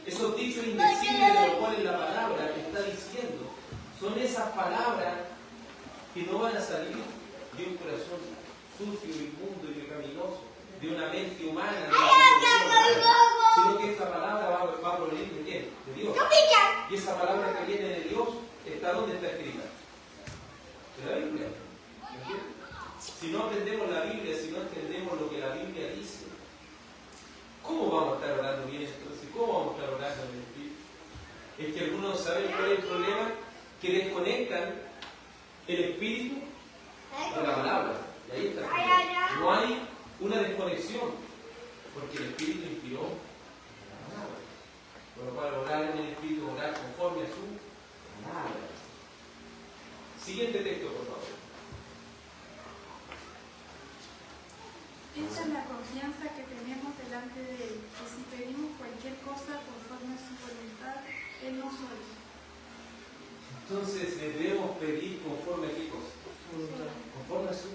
Esos dichos indecibles de los cuales la palabra que está diciendo son esas palabras que no van a salir de un corazón sucio, inmundo y pecaminoso, de una mente humana, de una situación humana, sino que esta palabra va a provenir de quién? De Dios. Y esa palabra que viene de Dios, ¿dónde está escrita? En la Biblia. ¿Entiendes? Si no aprendemos la Biblia, si no entendemos lo que la Biblia dice, ¿cómo vamos a estar orando bien entonces? ¿Cómo vamos a estar orando en el Espíritu? Es que algunos saben cuál es el problema, que desconectan el Espíritu de la palabra. Y ahí está. No hay una desconexión, porque el Espíritu inspiró la palabra. Por lo cual orar en el Espíritu, orar conforme a su palabra. Siguiente texto, por favor. Esta es la confianza que tenemos delante de Él, que si pedimos cualquier cosa conforme a su voluntad, que no soy. Entonces debemos pedir conforme a qué cosa. Conforme a su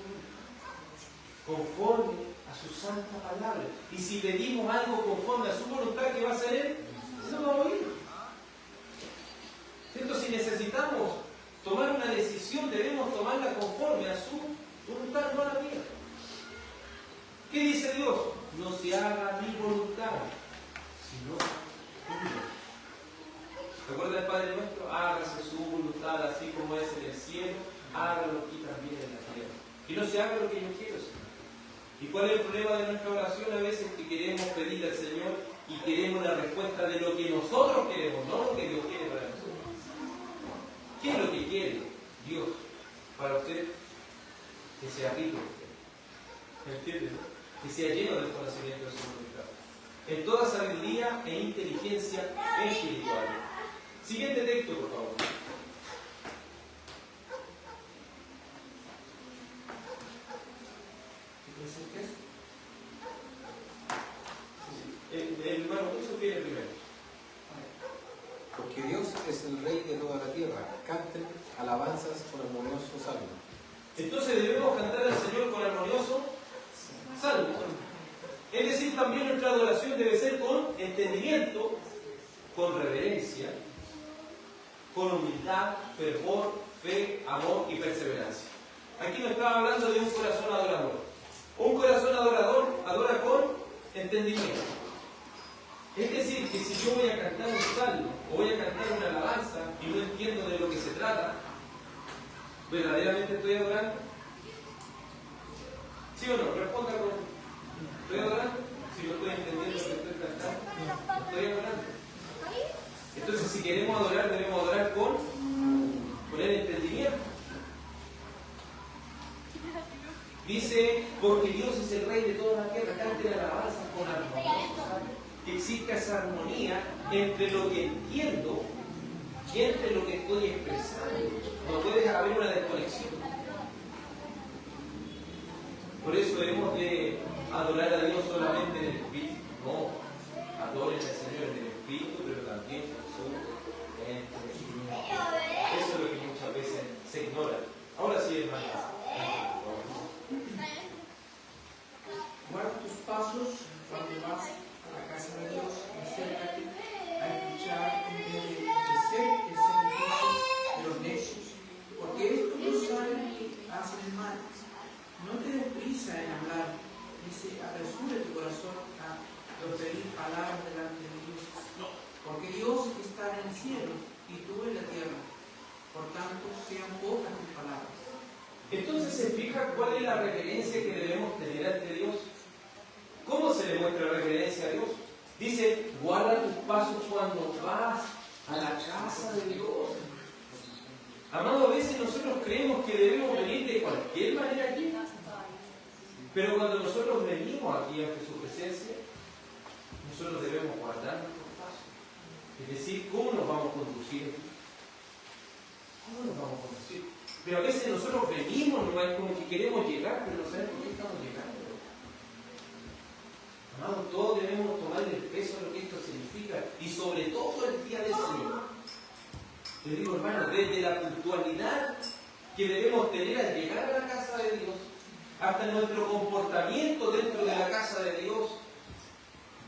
conforme a su santa palabra. Y si pedimos algo conforme a su voluntad, ¿qué va a hacer Él? Él lo va a oír. ¿Cierto? Si necesitamos tomar una decisión, debemos tomarla conforme a su voluntad, no a la mía. ¿Qué dice Dios? No se haga mi voluntad, sino tuya. ¿Recuerda el Padre nuestro? Hágase su voluntad así como es en el cielo, hágalo aquí también en la tierra. Y no se haga lo que yo quiero, Señor. ¿Y cuál es el problema de nuestra oración? A veces que queremos pedirle al Señor y queremos la respuesta de lo que nosotros queremos, no lo que Dios quiere para nosotros. ¿Qué es lo que quiere Dios para usted? Que sea rico. ¿Me entiendes? Que sea lleno del conocimiento de su voluntad. En toda sabiduría e inteligencia espiritual. Siguiente texto, por favor. El hermano Jesús viene primero. Porque Dios es el Rey de toda la tierra. Canten alabanzas con armonioso salmo. Entonces debemos cantar al Señor con armonioso salmo. Es decir, también nuestra adoración debe ser con entendimiento, con reverencia, con humildad, fervor, fe, amor y perseverancia. Aquí nos estaba hablando de un corazón adorador. Un corazón adorador adora con entendimiento. Es decir, que si yo voy a cantar un salmo o voy a cantar una alabanza y no entiendo de lo que se trata, ¿verdaderamente estoy adorando? ¿Sí o no? Responda con ¿estoy adorando? Si no estoy entendiendo lo que estoy cantando, ¿no estoy adorando? Entonces, si queremos adorar, debemos adorar con el entendimiento. Dice, porque Dios es el Rey de toda la tierra, canten alabanzas con armonía. Que exista esa armonía entre lo que entiendo y entre lo que estoy expresando. No puede haber una desconexión. Por eso debemos de adorar a Dios solamente en el Espíritu. No, adoren al Señor en el Espíritu, pero también con su entendimiento. Eso es lo que muchas veces se ignora. Ahora sí, hermanos. Guarda tus pasos cuando vas a la casa de Dios, acércate a escuchar en vez de ofrecer el sacrificio de los necios, porque estos no saben que hacen el mal. No te des prisa en hablar, dice, apresura tu corazón a proferir palabras delante de Dios, porque Dios está en el cielo y tú en la tierra, por tanto sean pocas tus palabras. Entonces se fija cuál es la reverencia que debemos tener ante Dios. ¿Cómo se le muestra reverencia a Dios? Dice, guarda tus pasos cuando vas a la casa de Dios. Amado, a veces nosotros creemos que debemos venir de cualquier manera aquí. Pero cuando nosotros venimos aquí ante su presencia, nosotros debemos guardar nuestros pasos. Es decir, ¿cómo nos vamos a conducir? ¿Cómo nos vamos a conducir? Pero a veces nosotros venimos, no es como que queremos llegar, pero no sabemos por qué estamos llegando. Amados, todos debemos tomar el peso de lo que esto significa, y sobre todo el día del Señor. Les digo, hermanos, desde la puntualidad que debemos tener al llegar a la casa de Dios, hasta nuestro comportamiento dentro de la casa de Dios,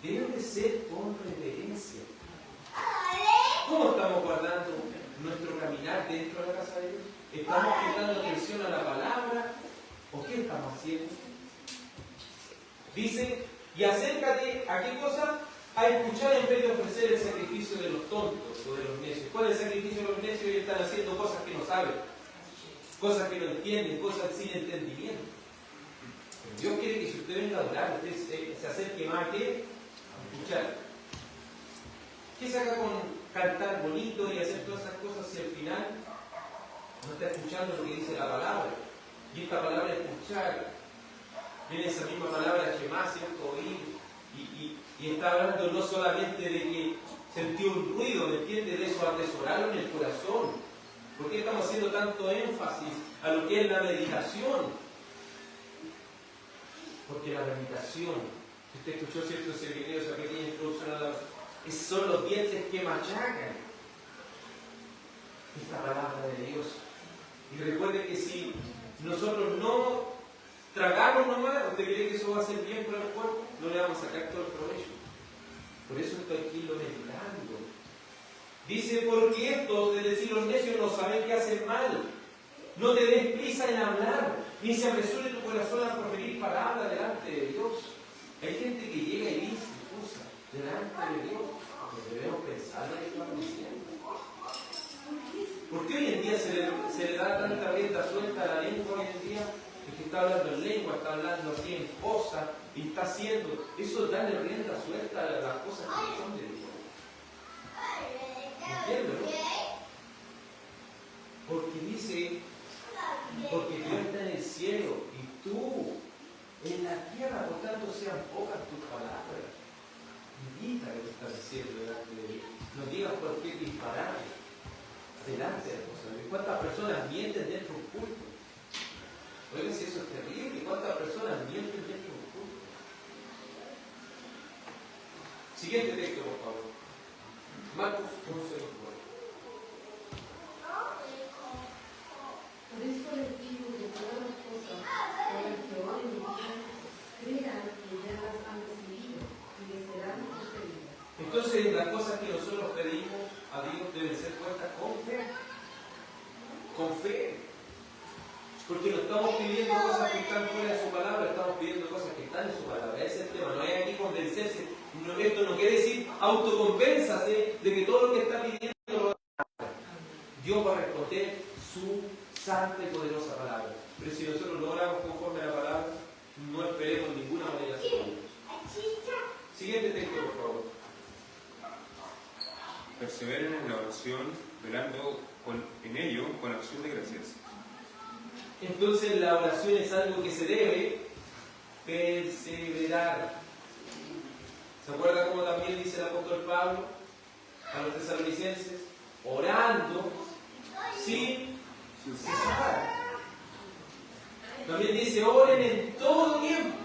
debe de ser con reverencia. ¿Cómo estamos guardando nuestro caminar dentro de la casa de Dios? ¿Estamos prestando atención a la palabra? ¿O qué estamos haciendo? Dice, y acércate a qué cosa? A escuchar en vez de ofrecer el sacrificio de los tontos o de los necios. ¿Cuál es el sacrificio de los necios? Ellos están haciendo cosas que no saben, cosas que no entienden, cosas sin entendimiento. Pero Dios quiere que si usted venga a adorar, usted se acerque más que a escuchar. ¿Qué saca con cantar bonito y hacer todas esas cosas si al final no está escuchando lo que dice la palabra? Y esta palabra escuchar, viene esa misma palabra Shema, ¿cierto? Oír, y está hablando no solamente de que sentió un ruido, ¿me entiende? De eso, atesorarlo en el corazón. ¿Por qué estamos haciendo tanto énfasis a lo que es la meditación? Porque la meditación, si usted escuchó, ¿cierto? Ese video, esa pequeña introducción a la... son los dientes que machacan. esta palabra de Dios. Y recuerde que si nosotros no tragamos nomás, ¿usted cree que eso va a ser bien para el cuerpo? No le vamos a sacar todo el provecho. Por eso esto hay que irlo meditando. Dice, porque estos, es decir, los necios, no saben que hacen mal. No te des prisa en hablar, ni se apresure tu corazón a proferir palabras delante de Dios. Hay gente que llega y dice cosas delante de Dios, porque debemos pensar en lo que estamos diciendo. ¿Por qué hoy en día se le da tanta rienda suelta a la lengua hoy en día? Es que está hablando en lengua, está hablando así en cosas, y está haciendo. Eso es darle rienda suelta a las cosas que son de Dios. ¿Entiendes? Porque dice, porque Dios está en el cielo y tú en la tierra, por tanto sean pocas tus palabras. Medita lo que está diciendo delante de Dios. No digas cualquier disparate delante de Dios. ¿Cuántas personas mienten dentro de un culto? Oigan, si eso es terrible. ¿Cuántas personas mienten dentro de un culto? Siguiente texto, por favor. Marcos 11:9. Por eso les digo que todas las cosas por las que oren y pidan, crean que ya las han recibido y les serán concedidas. Entonces, las cosas que nosotros pedimos a Dios deben ser puestas con fe. Con fe. Porque no estamos pidiendo cosas que están fuera de su palabra, estamos pidiendo cosas que están en su palabra. Ese es el tema. No hay aquí convencerse. Esto no quiere decir autoconvénzase de que todo lo que está pidiendo lo va a hacer. Dios va a responder su santa y poderosa palabra. Pero si nosotros no oramos conforme a la palabra, no esperemos ninguna manera de Dios. Siguiente texto, por favor. Perseveren en la oración, velando en ello con acción de gracias. Entonces la oración es algo que se debe perseverar. ¿Se acuerda cómo también dice el apóstol Pablo a los tesalonicenses? Orando sin cesar. También dice, oren en todo tiempo.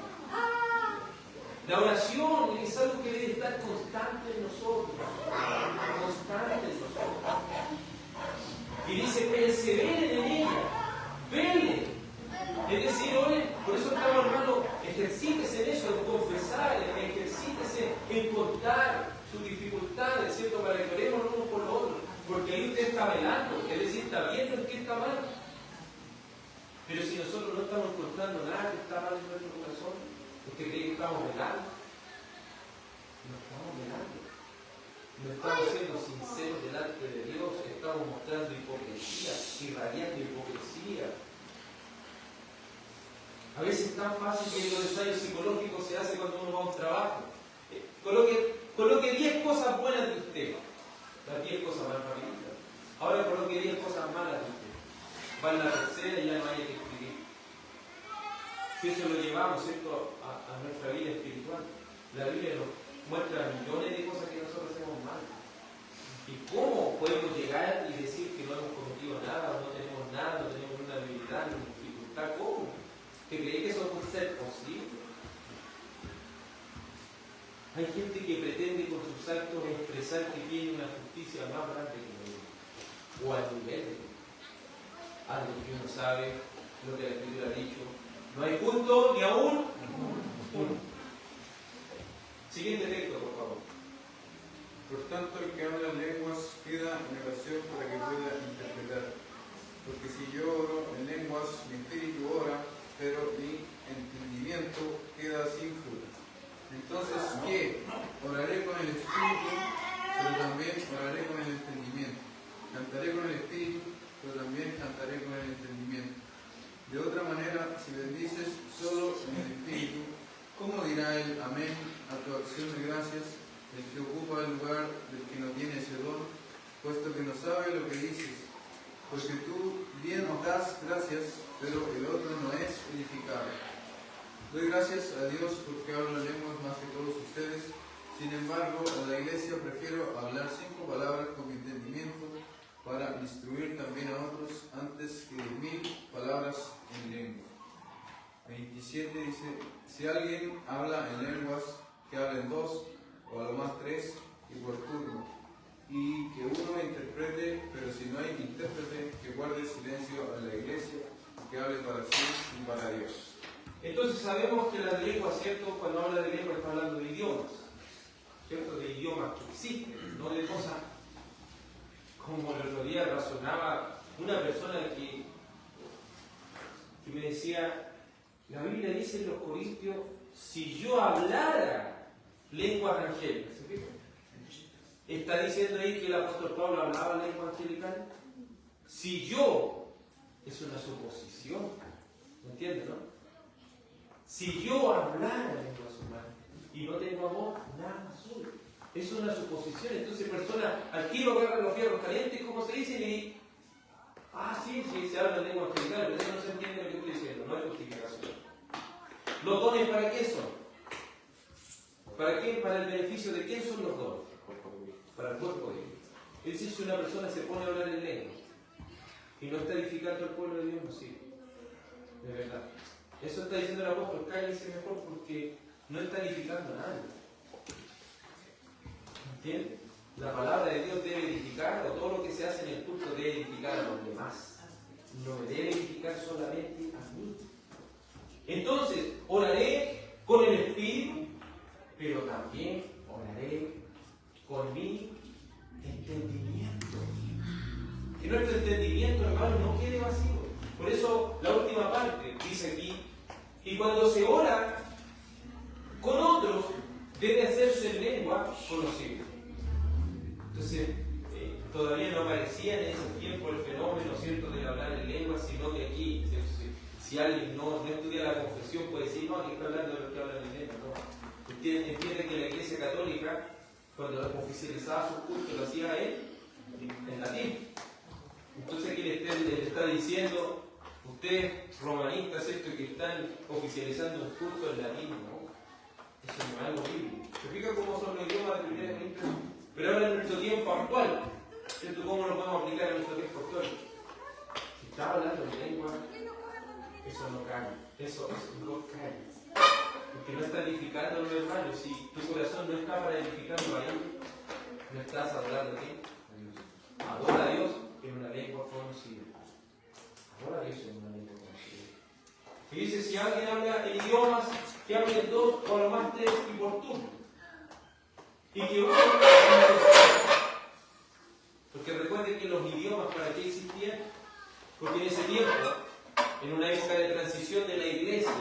La oración es algo que debe estar constante en nosotros. Constante en nosotros. Y dice, perseveren en ella. Velen. Es decir, oren. Por eso estamos, hermano, ejercítese en eso, en confesar, ejercítese en contar sus dificultades, ¿cierto? Para que oremos uno por lo otro. Porque ahí usted está velando, es decir, está viendo en qué está mal. Pero si nosotros no estamos encontrando nada que está mal en nuestro corazón, ¿usted cree que estamos velando? No estamos velando. No estamos siendo sinceros delante de Dios, estamos mostrando hipocresía, irradiando hipocresía. A veces es tan fácil que los ensayos psicológicos se hacen cuando uno va a un trabajo. Coloque 10 cosas buenas de usted. Las 10 cosas van rapiditas. Ahora coloque 10 cosas malas de usted. Va en la tercera y ya no hay que escribir. Si eso lo llevamos, ¿cierto?, a nuestra vida espiritual, la Biblia nos muestra millones de cosas que nosotros hacemos mal. ¿Y cómo podemos llegar y decir que no hemos cometido nada, o no tenemos nada, no tenemos una debilidad, una dificultad? ¿Cómo? ¿Te cree que eso puede ser posible? Hay gente que pretende con sus actos expresar que tiene una justicia más grande que nosotros, o al nivel de algo que uno sabe, lo que la Escritura ha dicho. No hay justo ni aún uno. Siguiente texto, por favor. Por tanto, el que habla en lenguas queda en oración para que pueda interpretar. Porque si yo oro en lenguas, mi espíritu ora, pero mi entendimiento queda sin fruto. Entonces, ¿qué? Oraré con el espíritu, pero también oraré con el entendimiento. Cantaré con el espíritu, pero también cantaré con el entendimiento. De otra manera, si bendices solo en el espíritu, ¿cómo dirá el amén a tu acción de gracias, el que ocupa el lugar del que no tiene ese don, puesto que no sabe lo que dices? Porque tú bien das gracias, pero el otro no es edificado. Doy gracias a Dios porque hablo lenguas más que todos ustedes. Sin embargo, a la iglesia prefiero hablar 5 palabras con mi entendimiento para instruir también a otros antes que 1000 palabras en lengua. 27 dice, si alguien habla en lenguas, que hablen 2 o a lo más 3 y por turno, y que uno interprete, pero si si no hay intérprete, que guarde silencio en la iglesia, que hable para sí y para Dios. Entonces sabemos que la lengua, ¿cierto? Cuando habla de lengua está hablando de idiomas, ¿cierto? De idiomas que existen, no de cosas como el otro día razonaba una persona que me decía, la Biblia dice en los Corintios, si yo hablara lenguas angélicas, ¿se fijan? ¿Está diciendo ahí que el apóstol Pablo hablaba lengua angelical? Si yo, es una suposición, ¿me entiendes, no? Si yo hablara lenguas humanas y no tengo amor, nada soy. Es una suposición. Entonces, persona al tiro agarra los fierros calientes, como se dice, y sí, se habla en lengua angelical, pero eso no se entiende lo que estoy diciendo, no hay justificación. ¿Los dones para qué son? ¿Para qué? Para el beneficio de quién son los dones. Para el cuerpo de Dios. Es decir, si una persona se pone a hablar en lengua y no está edificando al pueblo de Dios, no sirve. De verdad. Eso está diciendo el apóstol, cállese mejor porque no está edificando a nadie. ¿Entiendes? La palabra de Dios debe edificar, o todo lo que se hace en el culto debe edificar a los demás. No me debe edificar solamente a mí. Entonces, oraré con el Espíritu, pero también oraré con mi entendimiento. Que nuestro entendimiento, hermano, no quede vacío. Por eso, la última parte dice aquí, y cuando se ora con otros, debe hacerse en lengua conocida. Entonces, todavía no aparecía en ese tiempo el fenómeno, ¿cierto?, de hablar en lengua, sino que aquí, si alguien no estudia la confesión, puede decir, no, aquí está hablando de los que hablan en lengua, no. Entiende que la Iglesia Católica, cuando oficializaba su culto, lo hacía él en latín. Entonces aquí le está diciendo, ustedes romanistas, esto que están oficializando un culto en latín, ¿no? Eso no es algo bíblico. ¿Se fija cómo son los idiomas de primera Corintios? Pero ahora en nuestro tiempo actual, ¿cierto? ¿Cómo lo podemos aplicar a nuestro tiempo actual? Si está hablando en lengua, eso no cae. Eso no cae. Porque no está edificando a los hermanos. Si tu corazón no está para edificarlo a ellos, no estás adorando a quién? A Dios. Adora a Dios en una lengua conocida. Adora a Dios en una lengua conocida. Y dice, si alguien habla en idiomas, que hable en dos o a lo más tres y por turno. Y que uno, porque recuerden que los idiomas para qué existían, porque en ese tiempo, en una época de transición de la iglesia,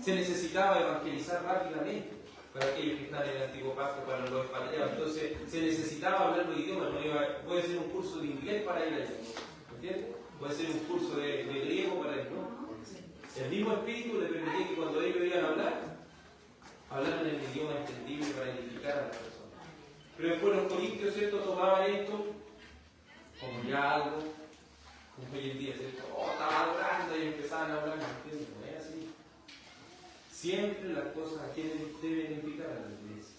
se necesitaba evangelizar rápidamente para aquellos que están en el antiguo pacto, para los expatriados. Entonces se necesitaba hablar los idiomas, puede ser un curso de inglés para ir allá, ¿entiendes? Puede ser un curso de griego para ir, ¿no? El mismo espíritu le permitía que cuando ellos iban a hablar, hablaran en el idioma entendible para edificar a las personas. Pero después los corintios, ¿cierto?, tomaban esto como ya algo, como hoy en día, ¿cierto? Estaba adorando y empezaban a hablar, ¿entiendes? No es así. Siempre las cosas a quienes deben edificar a la iglesia.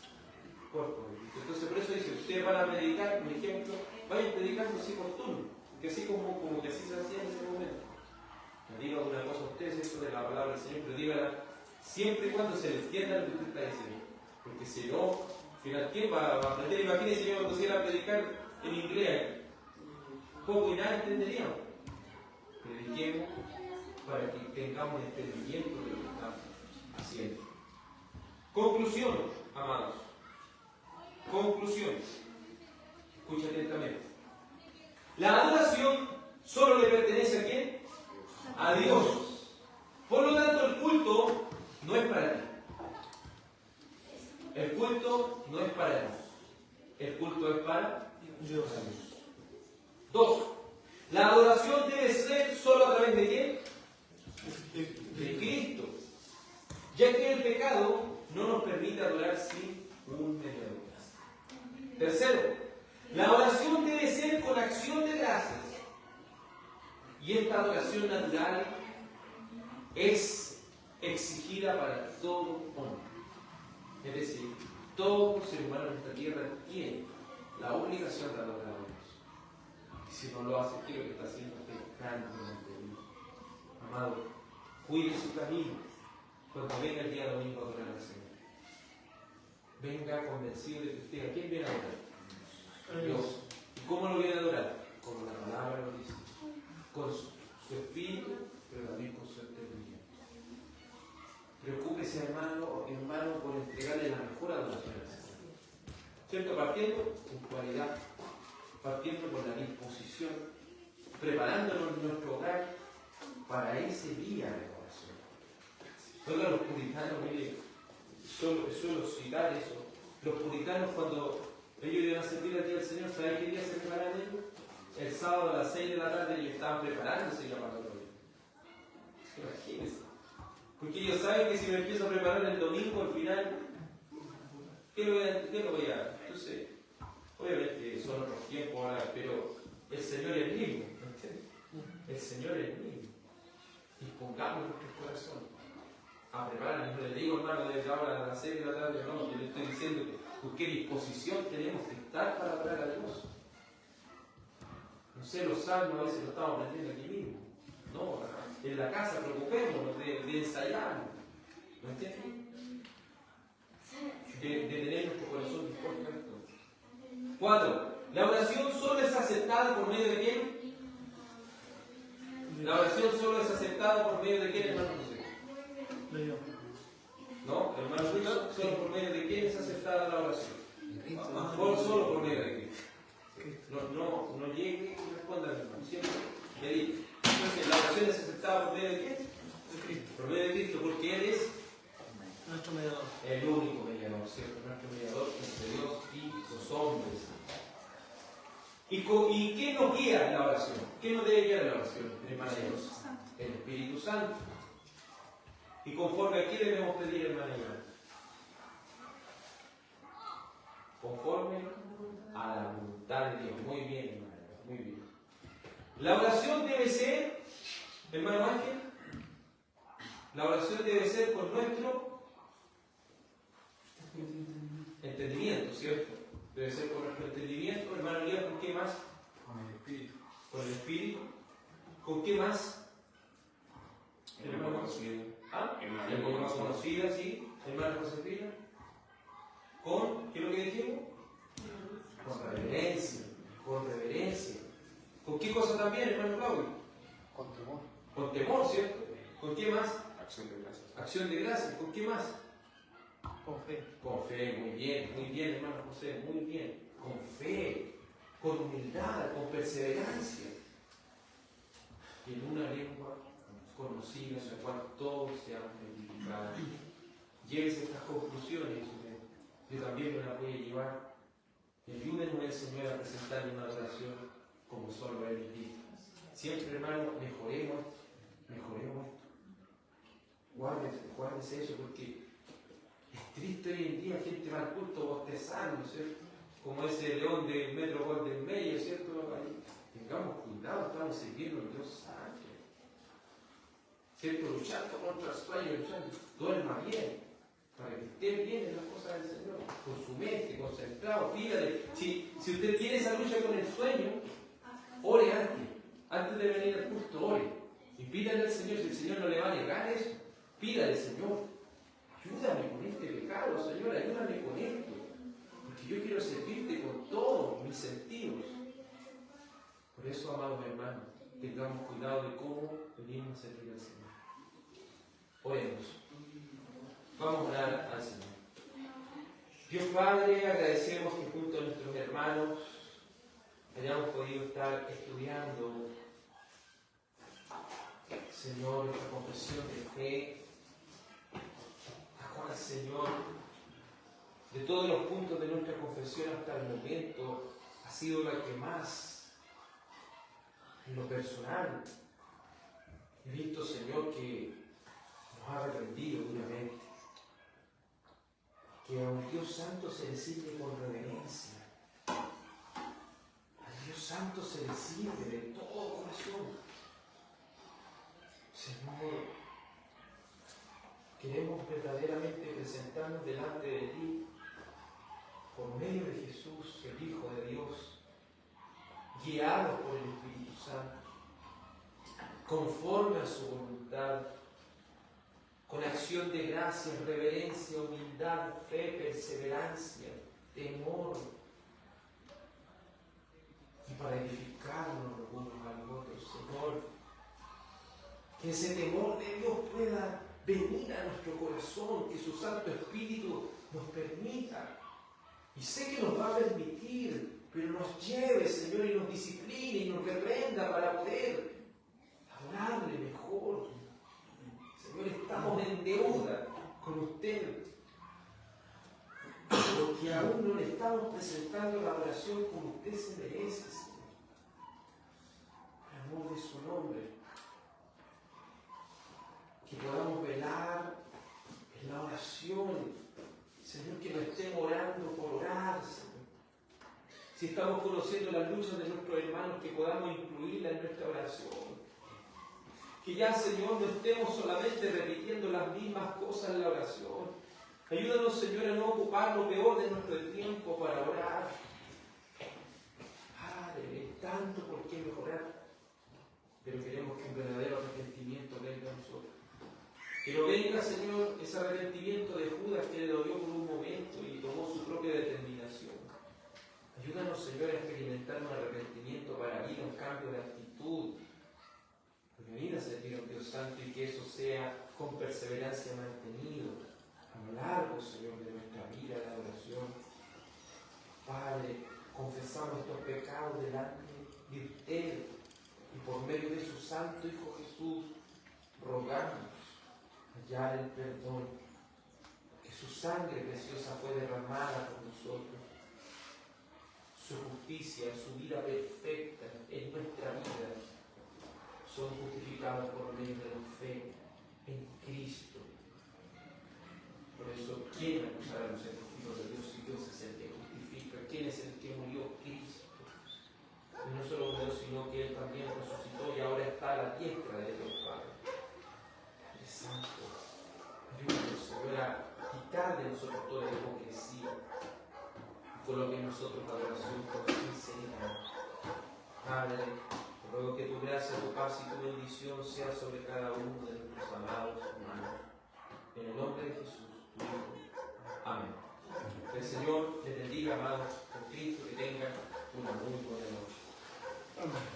Entonces por eso dice, ustedes van a predicar, por ejemplo, vayan predicando así por turno, que así como que así se hacía en ese momento. No diga una cosa a ustedes, esto de la palabra del Señor, pero dígala siempre y cuando se le entienda lo que usted está diciendo. Porque si no, al final, ¿quién va a aprender? Imagínense yo cuando se iba a predicar en inglés, poco y nada entenderíamos. Prediquemos para que tengamos entendimiento de lo que estamos haciendo. Conclusión, amados. Conclusión. Escucha atentamente. La adoración solo le pertenece a ¿quién? A Dios. Por lo tanto, el culto no es para ti. El culto no es para Dios. El culto es para Dios. 2. La adoración debe ser solo a través de ¿quién? De Cristo. Ya que el pecado no nos permite adorar sin un mediador. 3. La oración debe ser con acción de gracias. Y esta adoración natural es exigida para todo hombre. Es decir, todo ser humano en esta tierra tiene la obligación de adorar a Dios. Y si no lo hace, ¿qué es lo que está haciendo? Pecando ante Dios. Amado, cuide su camino cuando venga el día domingo a adorar al Señor. Venga convencido de que usted, ¿a quién viene a adorar? A Dios. ¿Y cómo lo viene a adorar? como la palabra lo dice, con su espíritu, pero también con su entendimiento. Preocúpese, hermano, por entregarle la mejor adoración al Señor. ¿Cierto? Partiendo con cualidad, partiendo con la disposición, preparándonos en nuestro hogar para ese día de oración. Todos los puritanos, mire, suelo citar eso. Los puritanos, cuando ellos iban a servir al día del Señor, ¿saben qué día se preparaban ellos? El sábado a las 6 de la tarde ellos estaban preparándose ya para el otro día. Imagínense. Porque ellos saben que si me empiezo a preparar el domingo al final, ¿qué lo voy a? Entonces, obviamente son otros tiempos ahora, pero el Señor es el mismo. ¿Entiendes? El Señor es el mismo. Dispongamos nuestros corazones a preparar. No le digo, hermano, desde ahora a las 6 de la tarde, no, yo le estoy diciendo que con qué disposición tenemos que estar para adorar a Dios. No sé, los salmos a veces lo estamos aprendiendo aquí mismo. No, en la casa preocupémonos de ensayarnos. ¿No entiendes? De tener nuestro corazón dispuesto a esto. 4. La oración solo es aceptada por medio de quién? La oración solo es aceptada por medio de quién, hermano José. ¿No? Hermano Luis, solo por medio de quién es aceptada la oración. Solo por medio de Cristo. No llegue y responda al hermano. Siempre le digo. Entonces, la oración es aceptada por medio de quién? De Cristo. Por medio de Cristo, porque Él es Nuestro mediador. el único mediador, ¿cierto? Nuestro mediador entre Dios y los hombres. ¿Y qué nos guía en la oración? ¿Qué nos debe guiar en la oración, hermana Dios? El Espíritu Santo. ¿Y conforme a qué debemos pedir, hermana Dios? Conforme a la voluntad de Dios. Muy bien, hermana, muy bien. La oración debe ser, hermano Ángel, la oración debe ser con nuestro entendimiento, ¿cierto? Debe ser con nuestro entendimiento, hermano Elías, ¿con qué más? Con el Espíritu. Con el Espíritu. ¿Con qué más? El hermano conocido. ¿Ah? El La lengua conocida, sí. Hermana Josefina. ¿Con qué es lo que dijimos? Con reverencia. Con reverencia. ¿Con qué cosa también, hermano Claudio? Con temor. Con temor, ¿cierto? ¿Con qué más? Acción de gracias. Acción de gracias. ¿Con qué más? Con fe. Con fe, muy bien, hermano José, muy bien. Con fe, con humildad, con perseverancia. Y en una lengua conocida en la cual todos seamos edificados. Llévese estas conclusiones, yo también me las voy a llevar. Y ayúdenos el Señor a presentar una oración como solo Él invita. Siempre, hermano, mejoremos esto. Guárdese eso, porque es triste hoy en día, gente va al culto bostezando, ¿cierto? Como ese león del Metro Golden Mayer, ¿cierto? Ahí, tengamos cuidado, estamos sirviendo al Dios Santo. ¿Cierto? Luchando contra el sueño, duerma bien, para que esté bien en las cosas del Señor, con su mente, concentrado, pídale. Si usted tiene esa lucha con el sueño, ore antes de venir al culto, ore. Y pídale al Señor, si el Señor no le va a negar eso, pídale, Señor, ayúdame con este pecado, Señor, ayúdame con esto, porque yo quiero servirte con todos mis sentidos. Por eso, amados hermanos, tengamos cuidado de cómo venimos a servir al Señor. Oremos. Vamos a orar al Señor. Dios Padre, agradecemos que junto a nuestros hermanos hayamos podido estar estudiando, Señor, esta confesión de fe, la cual, Señor, de todos los puntos de nuestra confesión hasta el momento, ha sido la que más, en lo personal, he visto, Señor, que nos ha reprendido duramente. Que a un Dios Santo se le sirve con reverencia. Al Dios Santo se le sirve de todo corazón. Señor, queremos verdaderamente presentarnos delante de ti por medio de Jesús, el Hijo de Dios, guiados por el Espíritu Santo, conforme a su voluntad, con acción de gracias, reverencia, humildad, fe, perseverancia, temor, y para edificarnos corazón, que su Santo Espíritu nos permita. Y sé que nos va a permitir, pero nos lleve, Señor, y nos discipline y nos reprenda para poder adorarle mejor. Señor, estamos en deuda con usted, porque aún no le estamos presentando la oración como usted se merece, Señor. Por amor de su nombre, que podamos velar en la oración, Señor, que no estemos orando por orar, Señor. Si estamos conociendo las luchas de nuestros hermanos, que podamos incluirla en nuestra oración. Que ya, Señor, no estemos solamente repitiendo las mismas cosas en la oración. Ayúdanos, Señor, a no ocupar lo peor de nuestro tiempo para orar. Padre, tanto por qué mejorar, pero queremos que un verdadero arrepentimiento venga a nosotros. Que no venga, Señor, ese arrepentimiento de Judas que le dolió por un momento y tomó su propia determinación. Ayúdanos, Señor, a experimentar un arrepentimiento para vida, un cambio de actitud. Porque venir a servir a un Dios Santo y que eso sea con perseverancia mantenido a lo largo, Señor, de nuestra vida, la oración. Padre, confesamos estos pecados delante de usted y por medio de su Santo Hijo Jesús, rogamos hallar el perdón, que su sangre preciosa fue derramada por nosotros. Su justicia, su vida perfecta en nuestra vida, son justificados por medio de la fe en Cristo. Por eso, ¿quién acusará a los enemigos de Dios si Dios es el que justifica? ¿Quién es el que murió? Cristo. Y no solo murió, sino que Él también resucitó y ahora está a la diestra de Dios Padre. Padre Santo, ayúdanos, Señor, a quitar de nosotros toda hipocresía. Coloque en nosotros la oración con sinceridad. Padre, ruego que tu gracia, tu paz y tu bendición sea sobre cada uno de nuestros amados hermanos. En el nombre de Jesús, tu Hijo. Amén. Que el Señor les bendiga, amados, por Cristo, que tengan una muy buena noche. Amén.